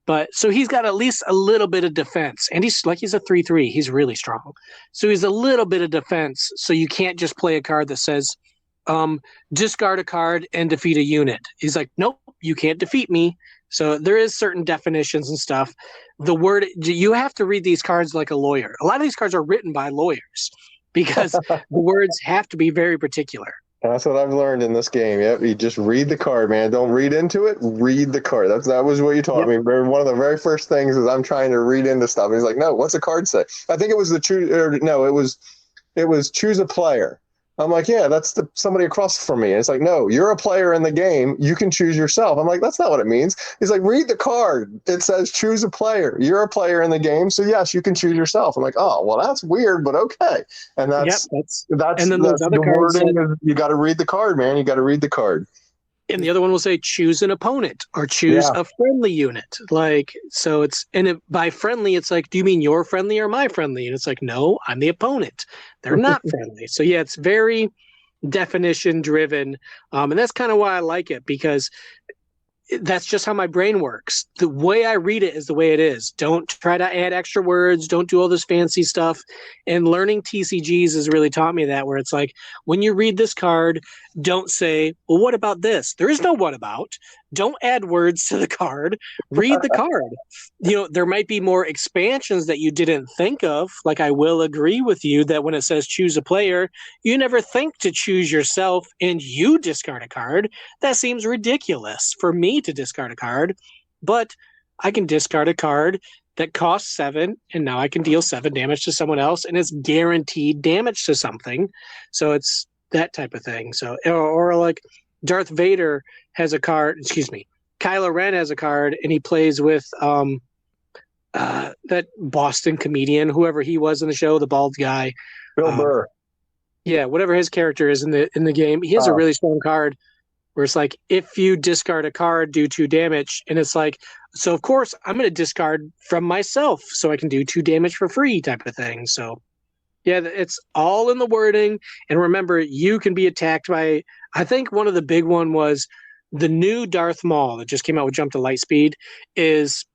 But so he's got at least a little bit of defense, and he's a 3/3. He's really strong. So he's a little bit of defense. So you can't just play a card that says discard a card and defeat a unit. He's like, nope, you can't defeat me. So there is certain definitions and stuff. You have to read these cards like a lawyer. A lot of these cards are written by lawyers because the words have to be very particular. That's what I've learned in this game. Yep, you just read the card, man. Don't read into it. Read the card. That was what you taught me. One of the very first things is I'm trying to read into stuff. And he's like, no, what's the card say? I think it was it was choose a player. I'm like, yeah, that's somebody across from me. And it's like, no, you're a player in the game. You can choose yourself. I'm like, that's not what it means. He's like, read the card. It says choose a player. You're a player in the game. So yes, you can choose yourself. I'm like, oh, well, that's weird, but okay. And that's and then those other cards wording. You got to read the card, man. You got to read the card. And the other one will say choose an opponent or choose a friendly unit. Like, so by friendly, it's like, do you mean you're friendly or my friendly? And it's like, no, I'm the opponent. They're not friendly. So yeah, it's very definition driven. And that's kind of why I like it, because that's just how my brain works. The way I read it is the way it is. Don't try to add extra words. Don't do all this fancy stuff. And learning TCGs has really taught me that, where it's like, when you read this card, don't say, well, what about this? There is no what about. Don't add words to the card. Read the card. There might be more expansions that you didn't think of. Like, I will agree with you that when it says choose a player, you never think to choose yourself and you discard a card. That seems ridiculous for me to discard a card. But I can discard a card that costs 7, and now I can deal 7 damage to someone else, and it's guaranteed damage to something. So it's that type of thing. So, or like Darth Vader has a card, Kylo Ren has a card, and he plays with that Boston comedian, whoever he was in the show, the bald guy. Bill Burr. Yeah, whatever his character is in the game, he has a really strong card where it's like if you discard a card, do 2 damage, and it's like so. Of course, I'm going to discard from myself so I can do 2 damage for free, type of thing. So yeah, it's all in the wording. And remember, you can be attacked by. I think one of the big one was the new Darth Maul that just came out with Jump to Light Speed is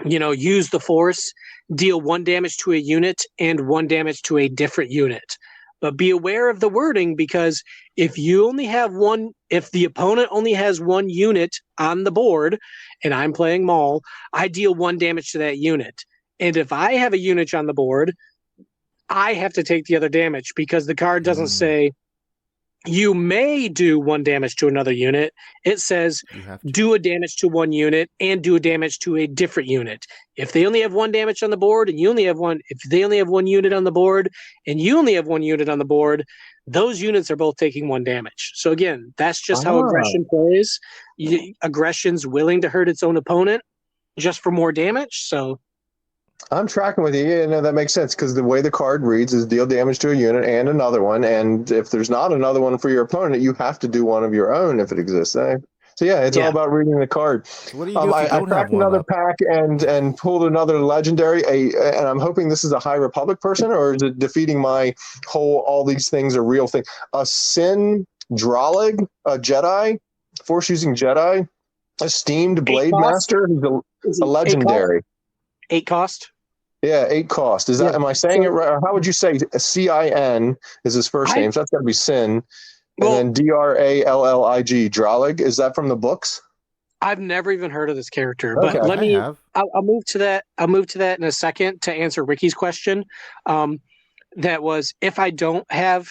use the Force, deal 1 damage to a unit and 1 damage to a different unit. But be aware of the wording because if the opponent only has 1 unit on the board and I'm playing Maul, I deal 1 damage to that unit. And if I have a unit on the board, I have to take the other damage because the card doesn't say you may do 1 damage to another unit. It says do a damage to 1 unit and do a damage to a different unit. If they only have 1 damage on the board and you only have one, if they only have 1 unit on the board and you only have 1 unit on the board, those units are both taking 1 damage. So again, that's just how aggression plays. Aggression's willing to hurt its own opponent just for more damage. So I'm tracking with you. Yeah, no, that makes sense because the way the card reads is deal damage to a unit and another one. And if there's not another one for your opponent, you have to do one of your own if it exists. So yeah, it's all about reading the card. So what do you do if you don't I have cracked another pack and pulled another legendary. And I'm hoping this is a High Republic person, or is it defeating my whole all these things are real thing? A Sin Dralig, a Jedi, Force using Jedi, esteemed Blade Master. He's a legendary. 8 cost. Yeah, 8 cost. Is that? Am I saying it right? Or how would you say Cin is his first name? So that's got to be Sin. And then Drallig, Dralig. Is that from the books? I've never even heard of this character, Okay. but I'll move to that. I'll move to that in a second to answer Ricky's question. That was if I don't have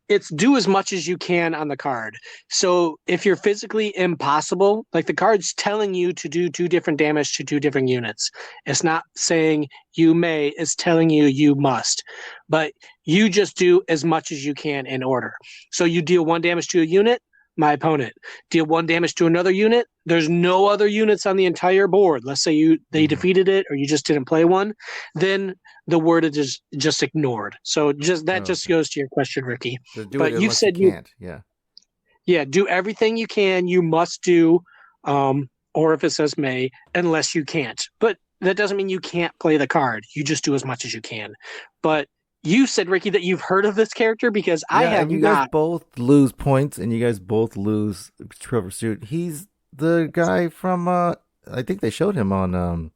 it's do as much as you can on the card. So if you're physically impossible, like the card's telling you to do 2 different damage to 2 different units. It's not saying you may, it's telling you you must. But you just do as much as you can in order. So you deal 1 damage to a unit, my opponent. Deal 1 damage to another unit. There's no other units on the entire board. Let's say they defeated it or you just didn't play one. Then the word is just ignored. So just goes to your question, Ricky. But you said you can't. Yeah, do everything you can. You must do, or if it says may, unless you can't. But that doesn't mean you can't play the card. You just do as much as you can. But you said, Ricky, that you've heard of this character because I have. And you guys both lose points, and you guys both lose Trevor Suit. He's the guy from. I think they showed him on.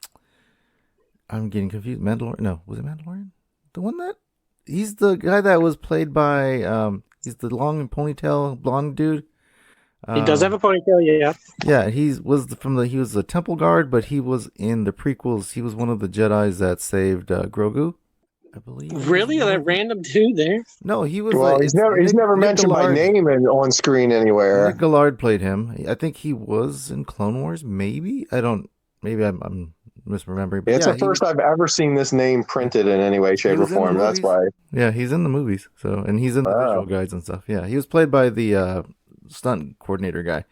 I'm getting confused. Mandalorian? No, was it Mandalorian? The one that he's the guy that was played by. He's the long ponytail blonde dude. He does have a ponytail, yeah. Yeah, he was the temple guard, but he was in the prequels. He was one of the Jedis that saved Grogu, I believe. Really, that random dude there? No, he was. Well, he's never mentioned by name on screen anywhere. Nick Gillard played him. I think he was in Clone Wars. Maybe I'm misremembering. But it's the first I've ever seen this name printed in any way, shape, or form. That's why. Yeah, he's in the movies. So, and he's in the visual guides and stuff. Yeah, he was played by the stunt coordinator guy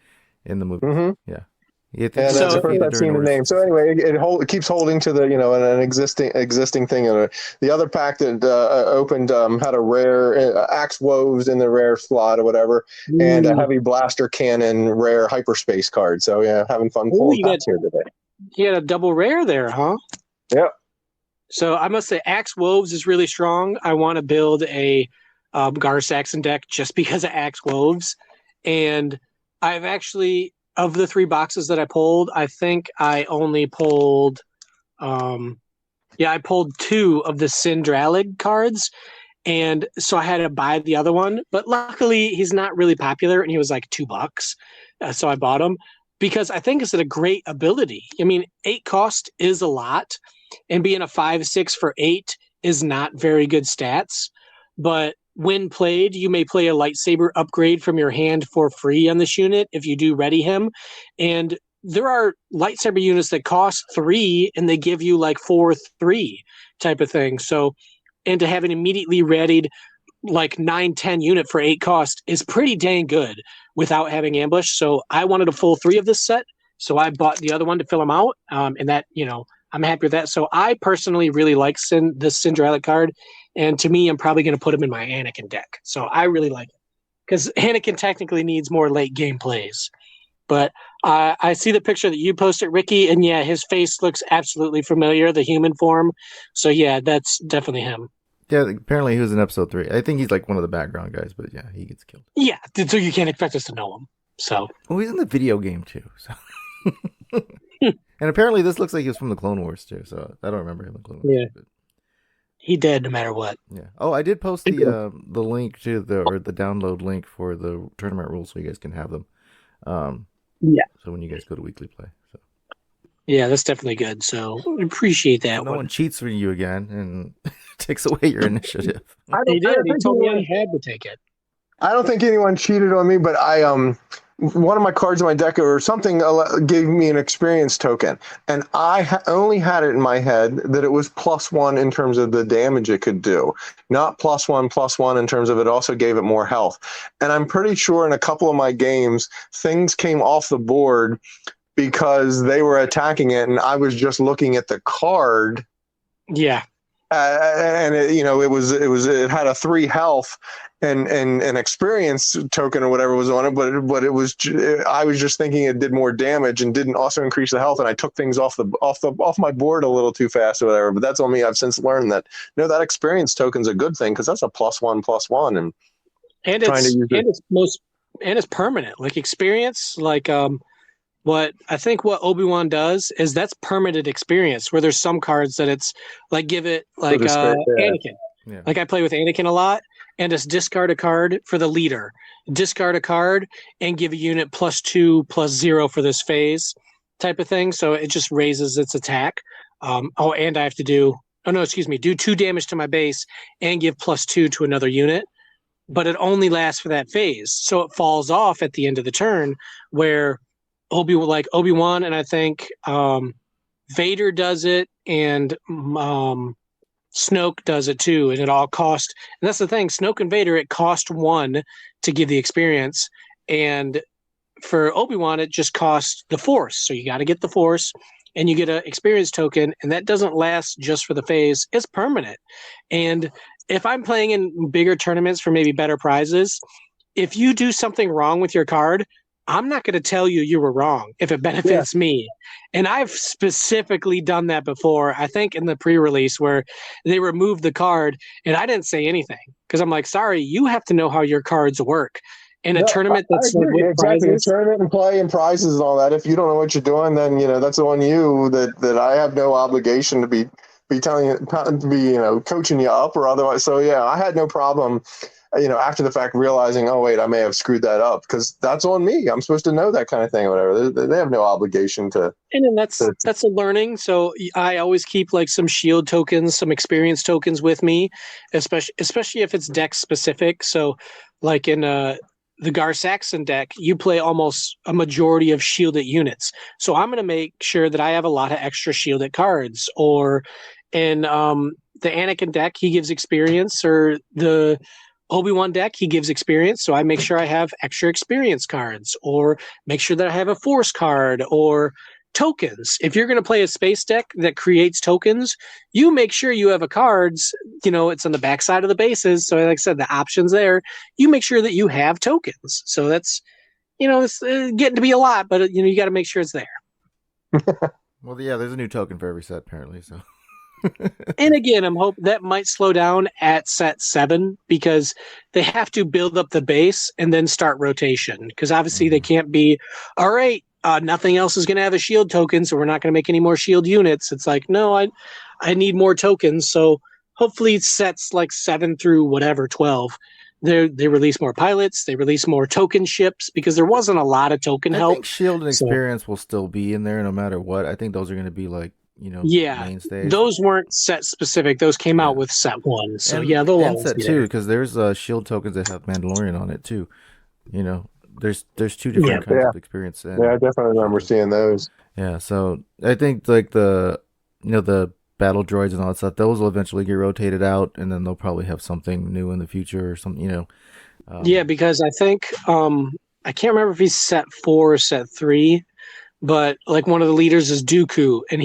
in the movie. Mm-hmm. Yeah. That's the first I've seen the name. So anyway, it keeps holding to the an existing thing. And the other pack that opened had a rare Axe Woves in the rare slot or whatever, and a heavy blaster cannon rare hyperspace card. So yeah, having fun pulling packs here today. You had a double rare there, huh? Yep. So I must say, Axe Woves is really strong. I want to build a Gar Saxon deck just because of Axe Woves, and I've actually. Of the 3 boxes that I pulled, I think I only pulled, I pulled 2 of the Sindralig cards, and so I had to buy the other one. But luckily, he's not really popular, and he was like $2, so I bought him because I think it's a great ability. I mean, 8 cost is a lot, and being a 5/6 for 8 is not very good stats, but. When played, you may play a lightsaber upgrade from your hand for free on this unit if you do ready him. And there are lightsaber units that cost 3 and they give you like 4/3 type of thing. So, and to have an immediately readied like 9-10 unit for 8 cost is pretty dang good without having ambush. So I wanted a full 3 of this set. So I bought the other one to fill them out. And that, I'm happy with that. So I personally really like this Sindralic card. And to me, I'm probably going to put him in my Anakin deck. So I really like it because Anakin technically needs more late game plays. But I see the picture that you posted, Ricky, and yeah, his face looks absolutely familiar, the human form. So yeah, that's definitely him. Yeah, apparently he was in episode 3. I think he's like one of the background guys, but yeah, he gets killed. Yeah, so you can't expect us to know him. So well, he's in the video game too. So, and apparently this looks like he was from the Clone Wars too. So I don't remember him in Clone Wars. Yeah, but he dead no matter what. Yeah. Oh, I did post the link to the download link for the tournament rules, so you guys can have them. Yeah. So when you guys go to weekly play. So. Yeah, that's definitely good. So we appreciate that. No one cheats for you again and takes away your initiative. He did. He told me I had to take it. I don't think anyone cheated on me, but one of my cards in my deck or something gave me an experience token, and I only had it in my head that it was +1 in terms of the damage it could do, not +1/+1 in terms of it also gave it more health. And I'm pretty sure in a couple of my games, things came off the board because they were attacking it, and I was just looking at the card. Yeah. And it had a 3 health and an experience token or whatever was on it, but it was I was just thinking it did more damage and didn't also increase the health, and I took things off my board a little too fast or whatever. But that's on me. I've since learned that that experience token's a good thing because that's a +1/+1 and it's permanent. Like experience, like what Obi-Wan does is that's permanent experience, where there's some cards that it's like give it like Anakin. Yeah. Like I play with Anakin a lot, and just discard a card for the leader. Discard a card and give a unit +2/+0 for this phase type of thing. So it just raises its attack. And I have to do 2 damage to my base and give +2 to another unit. But it only lasts for that phase. So it falls off at the end of the turn, where Obi-Wan, and I think Vader does it, and Snoke does it too, and it all cost. And that's the thing, Snoke and Vader, it cost 1 to give the experience, and for Obi-Wan, it just costs the Force. So you got to get the Force, and you get an experience token, and that doesn't last just for the phase; it's permanent. And if I'm playing in bigger tournaments for maybe better prizes, if you do something wrong with your card, I'm not going to tell you were wrong if it benefits me. And I've specifically done that before, I think in the pre-release, where they removed the card and I didn't say anything because I'm like, sorry, you have to know how your cards work. In a tournament that's with prizes. A tournament and play and prizes and all that. If you don't know what you're doing, then that's on you. That I have no obligation to be telling you, to be coaching you up or otherwise. So yeah, I had no problem. After the fact, realizing, oh wait, I may have screwed that up, because that's on me. I'm supposed to know that kind of thing or whatever. They have no obligation to. And then that's a learning. So I always keep like some shield tokens, some experience tokens with me, especially if it's deck specific. So like in the Gar Saxon deck, you play almost a majority of shielded units. So I'm going to make sure that I have a lot of extra shielded cards. Or in the Anakin deck, he gives experience, or the Obi-Wan deck, he gives experience, so I make sure I have extra experience cards, or make sure that I have a Force card, or tokens. If you're going to play a space deck that creates tokens, you make sure you have a cards, it's on the backside of the bases, so like I said, the options there, you make sure that you have tokens. So that's, it's getting to be a lot, but you got to make sure it's there. Well, yeah, there's a new token for every set, apparently, so... And again, I'm hoping that might slow down at set 7, because they have to build up the base and then start rotation. Because obviously they can't be, all right, nothing else is going to have a shield token, so we're not going to make any more shield units. It's like, no, I need more tokens. So hopefully sets like 7 through whatever, 12, they release more pilots, they release more token ships, because there wasn't a lot of token help. I think shield and experience will still be in there no matter what. I think those are going to be like, mainstays. Those weren't set specific. Those came out with set 1. So they'll always set be 2, because there's shield tokens that have Mandalorian on it too. There's 2 different kinds of experience. I definitely remember seeing those. Yeah, so I think like the battle droids and all that stuff, those will eventually get rotated out, and then they'll probably have something new in the future or something. Because I think I can't remember if he's set 4 or set 3. But like one of the leaders is Dooku, and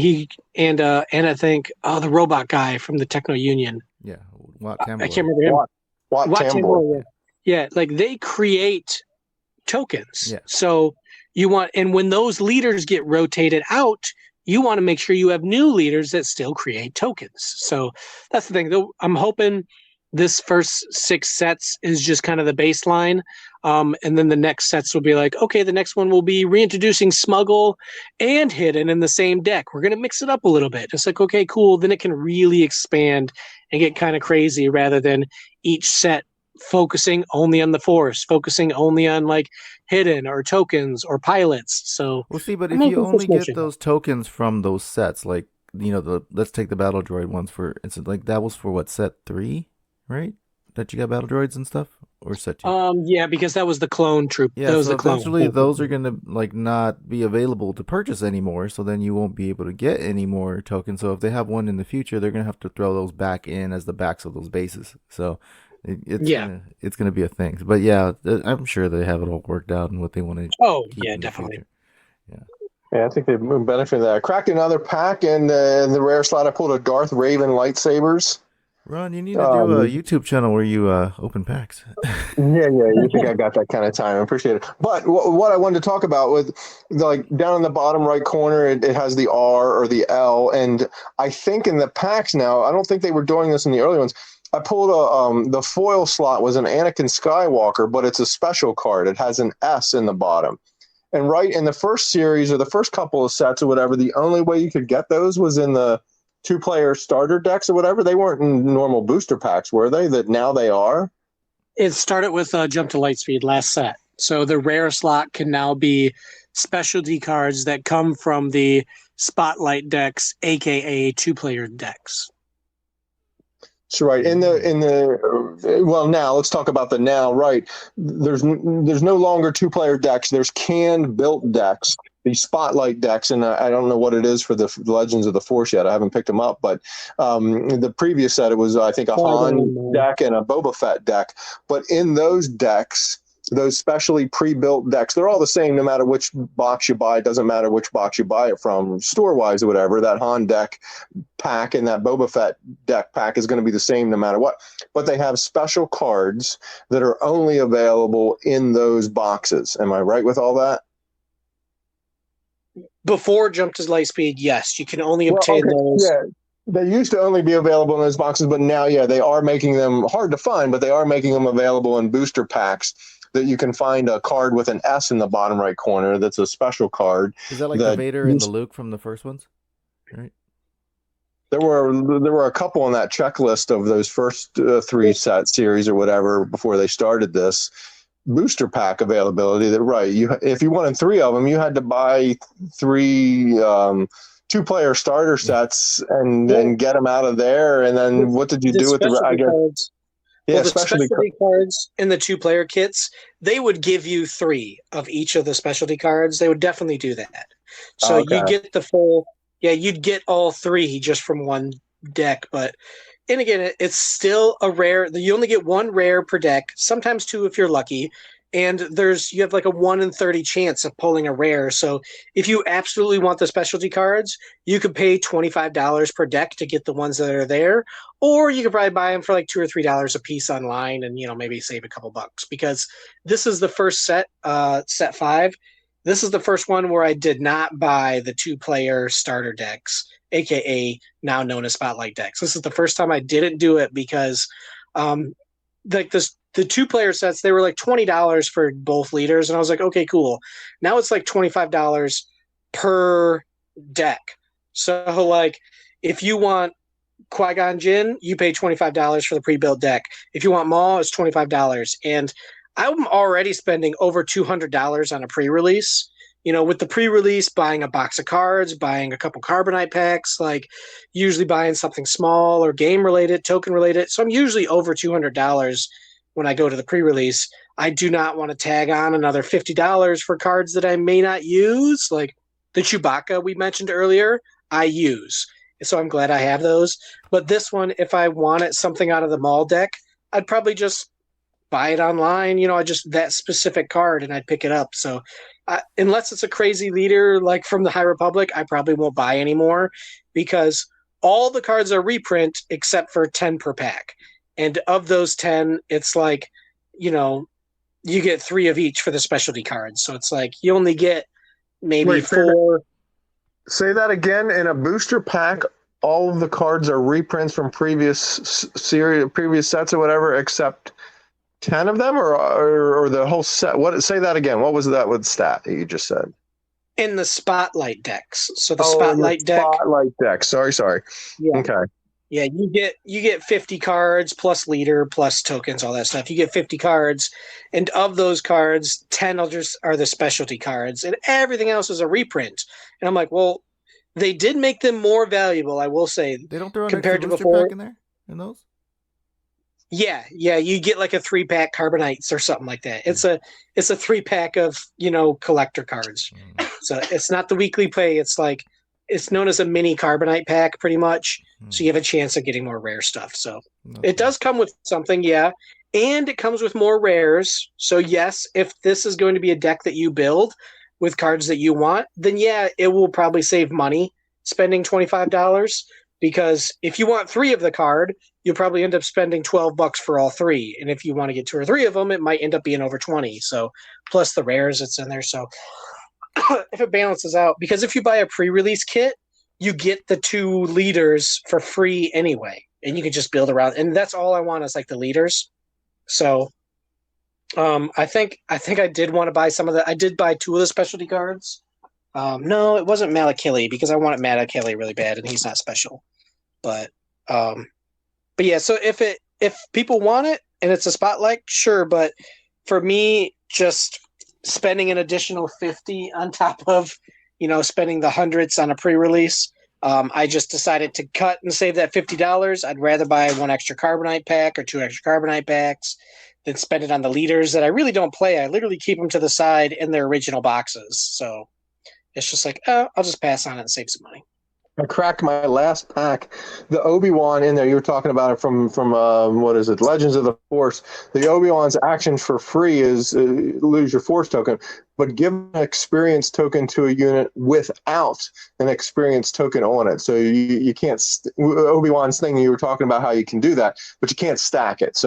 I think the robot guy from the Techno Union. Yeah, Wat I Tambor. can't remember him. Wat Wat Tambor. Tambor, yeah, like they create tokens. Yeah. So you want, and when those leaders get rotated out, you want to make sure you have new leaders that still create tokens. So that's the thing. Though I'm hoping this first 6 sets is just kind of the baseline. And then the next sets will be like, okay, the next one will be reintroducing Smuggle and Hidden in the same deck. We're going to mix it up a little bit. It's like, okay, cool. Then it can really expand and get kind of crazy rather than each set focusing only on the Force, focusing only on like Hidden or tokens or pilots. So Well, see, but I'm if you hoping for only get switching. those tokens from those sets, like let's take the battle droid ones for instance, like that was for what, set 3, right? That you got battle droids and stuff, or set 2? Yeah, because that was the clone troop. Yeah, That was so the clone. eventually those are gonna like not be available to purchase anymore. So then you won't be able to get any more tokens. So if they have one in the future, they're gonna have to throw those back in as the backs of those bases. So it's gonna be a thing. But yeah, I'm sure they have it all worked out and what they want to. Oh, keep yeah, in the definitely. future. Yeah, I think they've benefited that. I cracked another pack, and in the rare slot, I pulled a Darth Raven lightsabers. Ron, you need to do a YouTube channel where you open packs. Yeah, you think I got that kind of time. I appreciate it. But what I wanted to talk about with, like, down in the bottom right corner, it has the R or the L. And I think in the packs now, I don't think they were doing this in the early ones. I pulled the foil slot was an Anakin Skywalker, but it's a special card. It has an S in the bottom. And right in the first series or the first couple of sets or whatever, the only way you could get those was in the 2-player starter decks or whatever. They weren't in normal booster packs, were they? That now they are? It started with Jump to Lightspeed last set. So the rare slot can now be specialty cards that come from the Spotlight decks, aka 2-player decks. So right in the well, now let's talk about the now. Right, there's no longer 2-player decks. There's canned built decks, these Spotlight decks, and I don't know what it is for the Legends of the Force yet. I haven't picked them up, but the previous set it was I think a Han deck and a Boba Fett deck. But in those decks, those specially pre-built decks, they're all the same no matter which box you buy. It doesn't matter which box you buy it from, store-wise or whatever. That Han deck pack and that Boba Fett deck pack is going to be the same no matter what. But they have special cards that are only available in those boxes. Am I right with all that? Before Jump to Lightspeed, yes, you can only obtain those. Yeah. They used to only be available in those boxes, but now, yeah, they are making them hard to find, but they are making them available in booster packs that you can find a card with an S in the bottom right corner that's a special card. Is that like the Vader and the Luke from the first ones? Right. There were a couple on that checklist of those first 3 set series or whatever before they started this booster pack availability. That right, if you wanted 3 of them, you had to buy 3 2-player starter sets and then get them out of there. And then what did you do with the? I guess. Cards. Yeah, well, the specialty cards in the 2-player kits, they would give you 3 of each of the specialty cards. They would definitely do that. So you get the full, you'd get all 3 just from one deck. But, and again, it's still a rare, you only get 1 rare per deck, sometimes 2 if you're lucky. And you have like a 1 in 30 chance of pulling a rare. So if you absolutely want the specialty cards, you could pay $25 per deck to get the ones that are there. Or you could probably buy them for like $2 or $3 a piece online and, maybe save a couple bucks. Because this is the first set, set 5. This is the first one where I did not buy the 2-player starter decks, aka now known as Spotlight decks. This is the first time I didn't do it because the 2-player sets, they were like $20 for both leaders. And I was like, okay, cool. Now it's like $25 per deck. So like if you want Qui-Gon Jinn, you pay $25 for the pre-built deck. If you want Maul, it's $25. And I'm already spending over $200 on a pre-release. With the pre-release, buying a box of cards, buying a couple Carbonite packs, like usually buying something small or game-related, token-related. So I'm usually over $200 when I go to the pre-release. I do not want to tag on another $50 for cards that I may not use. Like the Chewbacca we mentioned earlier, I use. So I'm glad I have those. But this one, if I wanted something out of the Maul deck, I'd probably just buy it online. Just that specific card and I'd pick it up. So unless it's a crazy leader like from the High Republic, I probably won't buy anymore because all the cards are reprint except for 10 per pack. and of those 10, it's like, you get 3 of each for the specialty cards. So it's like you only get maybe Wait, 4. Say that again. In a booster pack, all of the cards are reprints from previous previous sets or whatever, except 10 of them, or the whole set. Say that again. What was that with stat that you just said? In the spotlight decks. So the spotlight deck. Spotlight deck. Sorry. Yeah. Okay. Yeah, you get 50 cards plus leader plus tokens, all that stuff. You get 50 cards, and of those cards, 10 are the specialty cards, and everything else is a reprint. And I'm like, well, they did make them more valuable, I will say. They don't throw an compared to extra before. pack in there in those. Yeah, you get like a 3-pack Carbonites or something like that. It's a 3-pack of collector cards. So it's not the weekly play. It's like it's known as a mini Carbonite pack, pretty much. So you have a chance of getting more rare stuff. So it does come with something, yeah, and it comes with more rares. So yes, if this is going to be a deck that you build with cards that you want, then yeah, it will probably save money spending $25. Because if you want 3 of the card, you'll probably end up spending $12 for all 3. And if you want to get 2 or 3 of them, it might end up being over 20. So plus the rares that's in there. So if it balances out, because if you buy a pre-release kit, you get the 2 leaders for free anyway. And you can just build around. And that's all I want is like the leaders. So I think I did want to buy some of the. I did buy 2 of the specialty cards. No, it wasn't Malakili because I wanted Malakili really bad, and he's not special. But yeah. So if people want it and it's a spotlight, sure. But for me, just spending an additional 50 on top of spending the hundreds on a pre-release, I just decided to cut and save that $50. I'd rather buy 1 extra Carbonite pack or 2 extra Carbonite packs than spend it on the leaders that I really don't play. I literally keep them to the side in their original boxes. So it's just like, I'll just pass on it and save some money. I cracked my last pack. The Obi-Wan in there, you were talking about it from what is it, Legends of the Force. The Obi-Wan's action for free is lose your Force token, but give an experience token to a unit without an experience token on it. So you can't, Obi-Wan's thing, you were talking about how you can do that, but you can't stack it.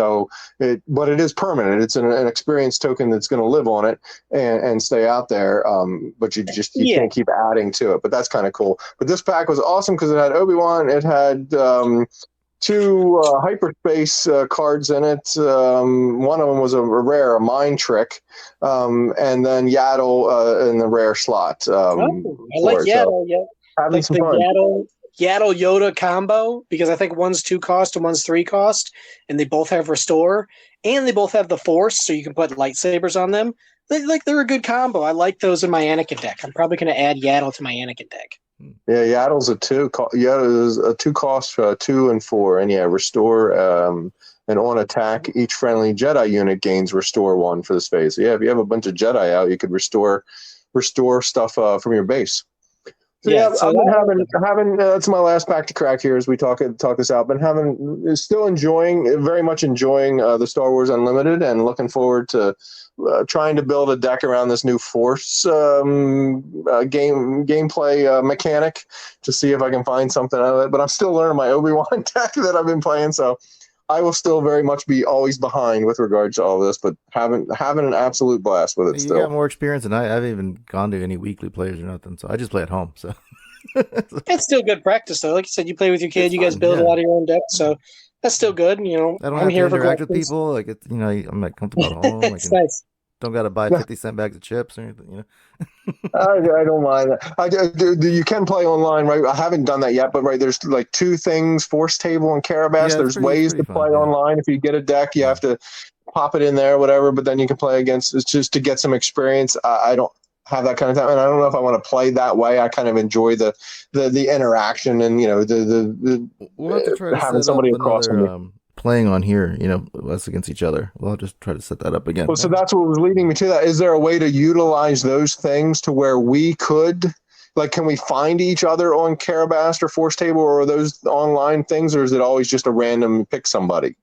But it is permanent. It's an experience token that's going to live on it and stay out there. But you can't keep adding to it. But that's kind of cool. But this pack was awesome because it had Obi-Wan. It had 2 hyperspace cards in it. One of them was a rare, a mind trick, and then Yaddle in the rare slot. I like Yaddle. Yeah, having some fun. Yaddle Yoda combo, because I think one's 2 cost and one's 3 cost, and they both have restore, and they both have the Force, so you can put lightsabers on them. They're a good combo. I like those in my Anakin deck. I'm probably going to add Yaddle to my Anakin deck. Yeah, Yaddle's a 2. Yaddle's a 2 cost, 2 and 4, and yeah, restore. And on attack, each friendly Jedi unit gains restore 1 for this phase. So yeah, if you have a bunch of Jedi out, you could restore stuff from your base. So I've been having that's my last pack to crack here as we talk this out. Very much enjoying the Star Wars Unlimited, and looking forward to trying to build a deck around this new Force gameplay mechanic to see if I can find something out of it. But I'm still learning my Obi-Wan deck that I've been playing, so I will still very much be always behind with regards to all this, but having an absolute blast with it. You got more experience than I haven't even gone to any weekly plays or nothing, so I just play at home. So it's still good practice, though. Like you said, you play with your kid, you guys build a lot of your own decks, so that's still good. I don't have to interact with people. Like I'm like comfortable at home. It's nice. Don't got to buy 50-cent bags of chips or anything. I don't mind that. You can play online, right? I haven't done that yet, but right, there's like 2 things: Force Table and Carabas. Yeah, there's ways to play online. If you get a deck, you have to pop it in there, whatever. But then you can play against. It's just to get some experience. I don't have that kind of time, and I don't know if I want to play that way. I kind of enjoy the interaction and we'll have to try to having somebody across from me. Playing on here, us against each other. We'll just try to set that up again. Well, so that's what was leading me to that. Is there a way to utilize those things to where we could, can we find each other on Carabast or Force Table, or are those online things, or is it always just a random pick somebody?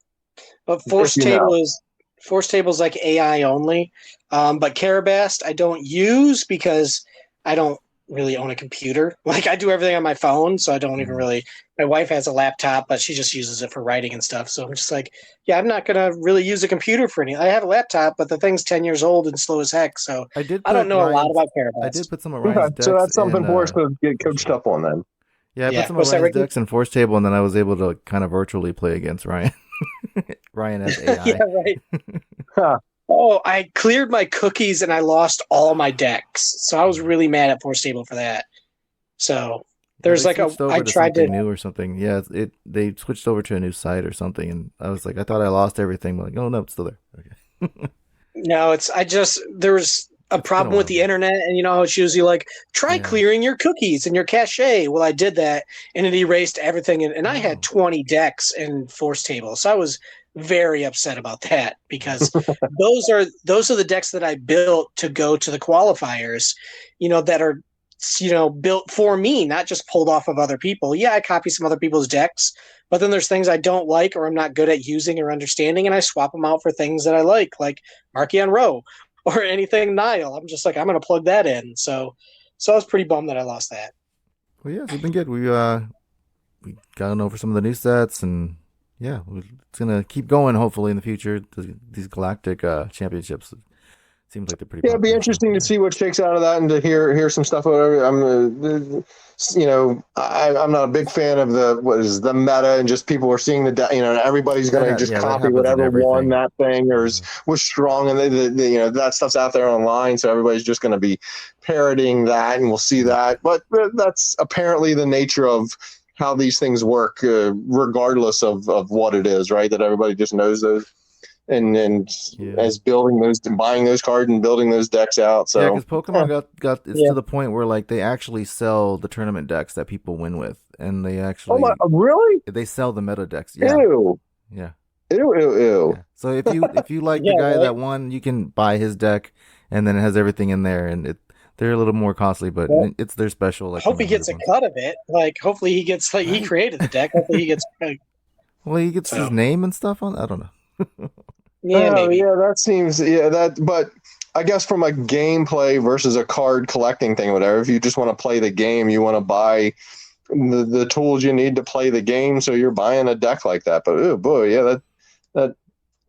But Force Table is like AI only. But Carabast I don't use because I don't really own a computer. Like I do everything on my phone, so I don't even really. My wife has a laptop, but she just uses it for writing and stuff. So I'm just like, yeah, I'm not gonna really use a computer for anything. I have a laptop, but the thing's 10 years old and slow as heck. So I don't know a lot about Parabots. I did put some of Ryan's decks. So that's something for us to get coached up on then. Yeah, I put some of Ryan's decks in Force Table, and then I was able to kind of virtually play against Ryan. Ryan as AI. Yeah, right. Huh. Oh, I cleared my cookies and I lost all my decks. So I was really mad at Force Table for that. So there's like I tried to new or something. Yeah, they switched over to a new site or something, and I was like, I thought I lost everything. But like, oh no, it's still there. Okay. No, there was a problem with the internet, and you know how it's usually like try clearing your cookies and your cache. Well, I did that, and it erased everything, and I had 20 decks in Force Table, so I was very upset about that because those are the decks that I built to go to the qualifiers, you know, that are, you know, built for me, not just pulled off of other people. Yeah, I copy some other people's decks, but then there's things I don't like or I'm not good at using or understanding, and I swap them out for things that I like Markion Row or anything Nile. I'm just like, I'm going to plug that in. So I was pretty bummed that I lost that. Well, yeah, it's been good. We gone over some of the new sets, and yeah, it's gonna keep going. Hopefully, in the future, these Galactic Championships seems like they're pretty. Yeah, it'd be interesting to see what shakes out of that and to hear some stuff. Whatever. I'm not a big fan of the meta and just people are seeing everybody's gonna just copy whatever won that thing or was strong, and that stuff's out there online, so everybody's just gonna be parroting that, and we'll see that. But that's apparently the nature of how these things work, regardless of what it is, right? That everybody just knows those and as building those and buying those cards and building those decks out. So yeah, because Pokemon got to the point where like they actually sell the tournament decks that people win with, and they actually really they sell the meta decks. Yeah. Ew. Yeah. Ew. Yeah. So if you like the guy that won, you can buy his deck, and then it has everything in there, and they're a little more costly, but it's their special. Like, I hope he gets a cut of it. Like, hopefully he gets he created the deck. Hopefully he gets. Well, he gets his name and stuff on. I don't know. Maybe. Yeah, that seems but I guess from a gameplay versus a card collecting thing, whatever. If you just want to play the game, you want to buy the tools you need to play the game, so you're buying a deck like that. But oh boy, yeah, that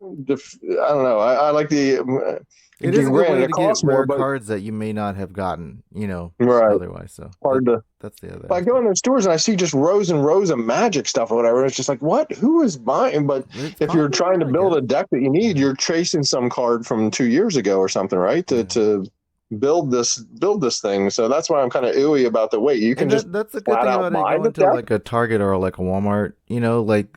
I don't know. I like the. It is a good way to get rare cards that you may not have gotten, otherwise. So that's the other. I go in those stores and I see just rows and rows of Magic stuff or whatever. It's just like, what? Who is buying? But if you're trying to build a deck that you need, you're chasing some card from 2 years ago or something, right? To build this thing. So that's why I'm kind of ooey about the weight. You can that's a good thing about it going to like a Target or like a Walmart. Like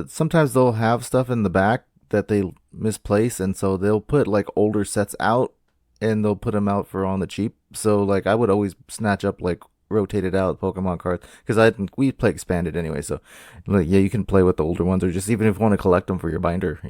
sometimes they'll have stuff in the back that they misplace, and so they'll put like older sets out and they'll put them out for on the cheap. So like I would always snatch up like rotated out Pokemon cards because we play expanded anyway. So like you can play with the older ones, or just even if you want to collect them for your binder,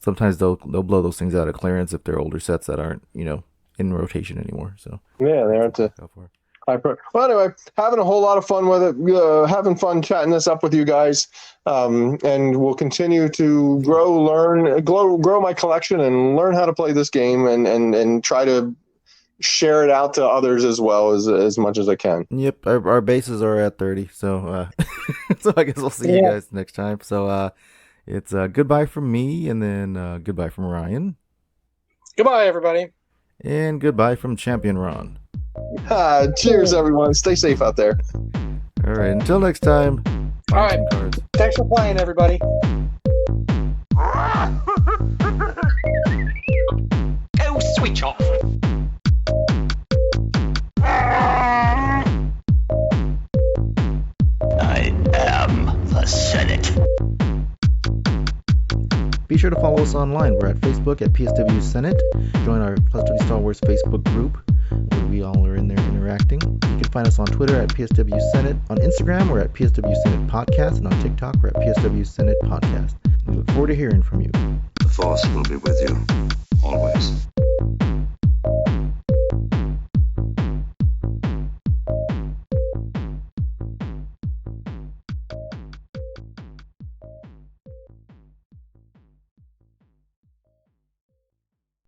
sometimes they'll blow those things out of clearance if they're older sets that aren't in rotation anymore. So yeah, they aren't. Go for it. Well, anyway, having a whole lot of fun with it, having fun chatting this up with you guys, and we'll continue to grow my collection and learn how to play this game and try to share it out to others as well as much as I can. Yep, our bases are at 30, so so I guess we'll see you guys next time. So it's goodbye from me, and then goodbye from Ryan. Goodbye, everybody. And goodbye from Champion Ron. Cheers, everyone. Stay safe out there. All right. Until next time. All right. Thanks for playing, everybody. Go switch off. I am the Senate. Be sure to follow us online. We're at Facebook at PSW Senate. Join our Plus W Star Wars Facebook group, where we all are in there interacting. You can find us on Twitter at PSW Senate. On Instagram, we're at PSW Senate Podcast. And on TikTok, we're at PSW Senate Podcast. We look forward to hearing from you. The Force will be with you, always.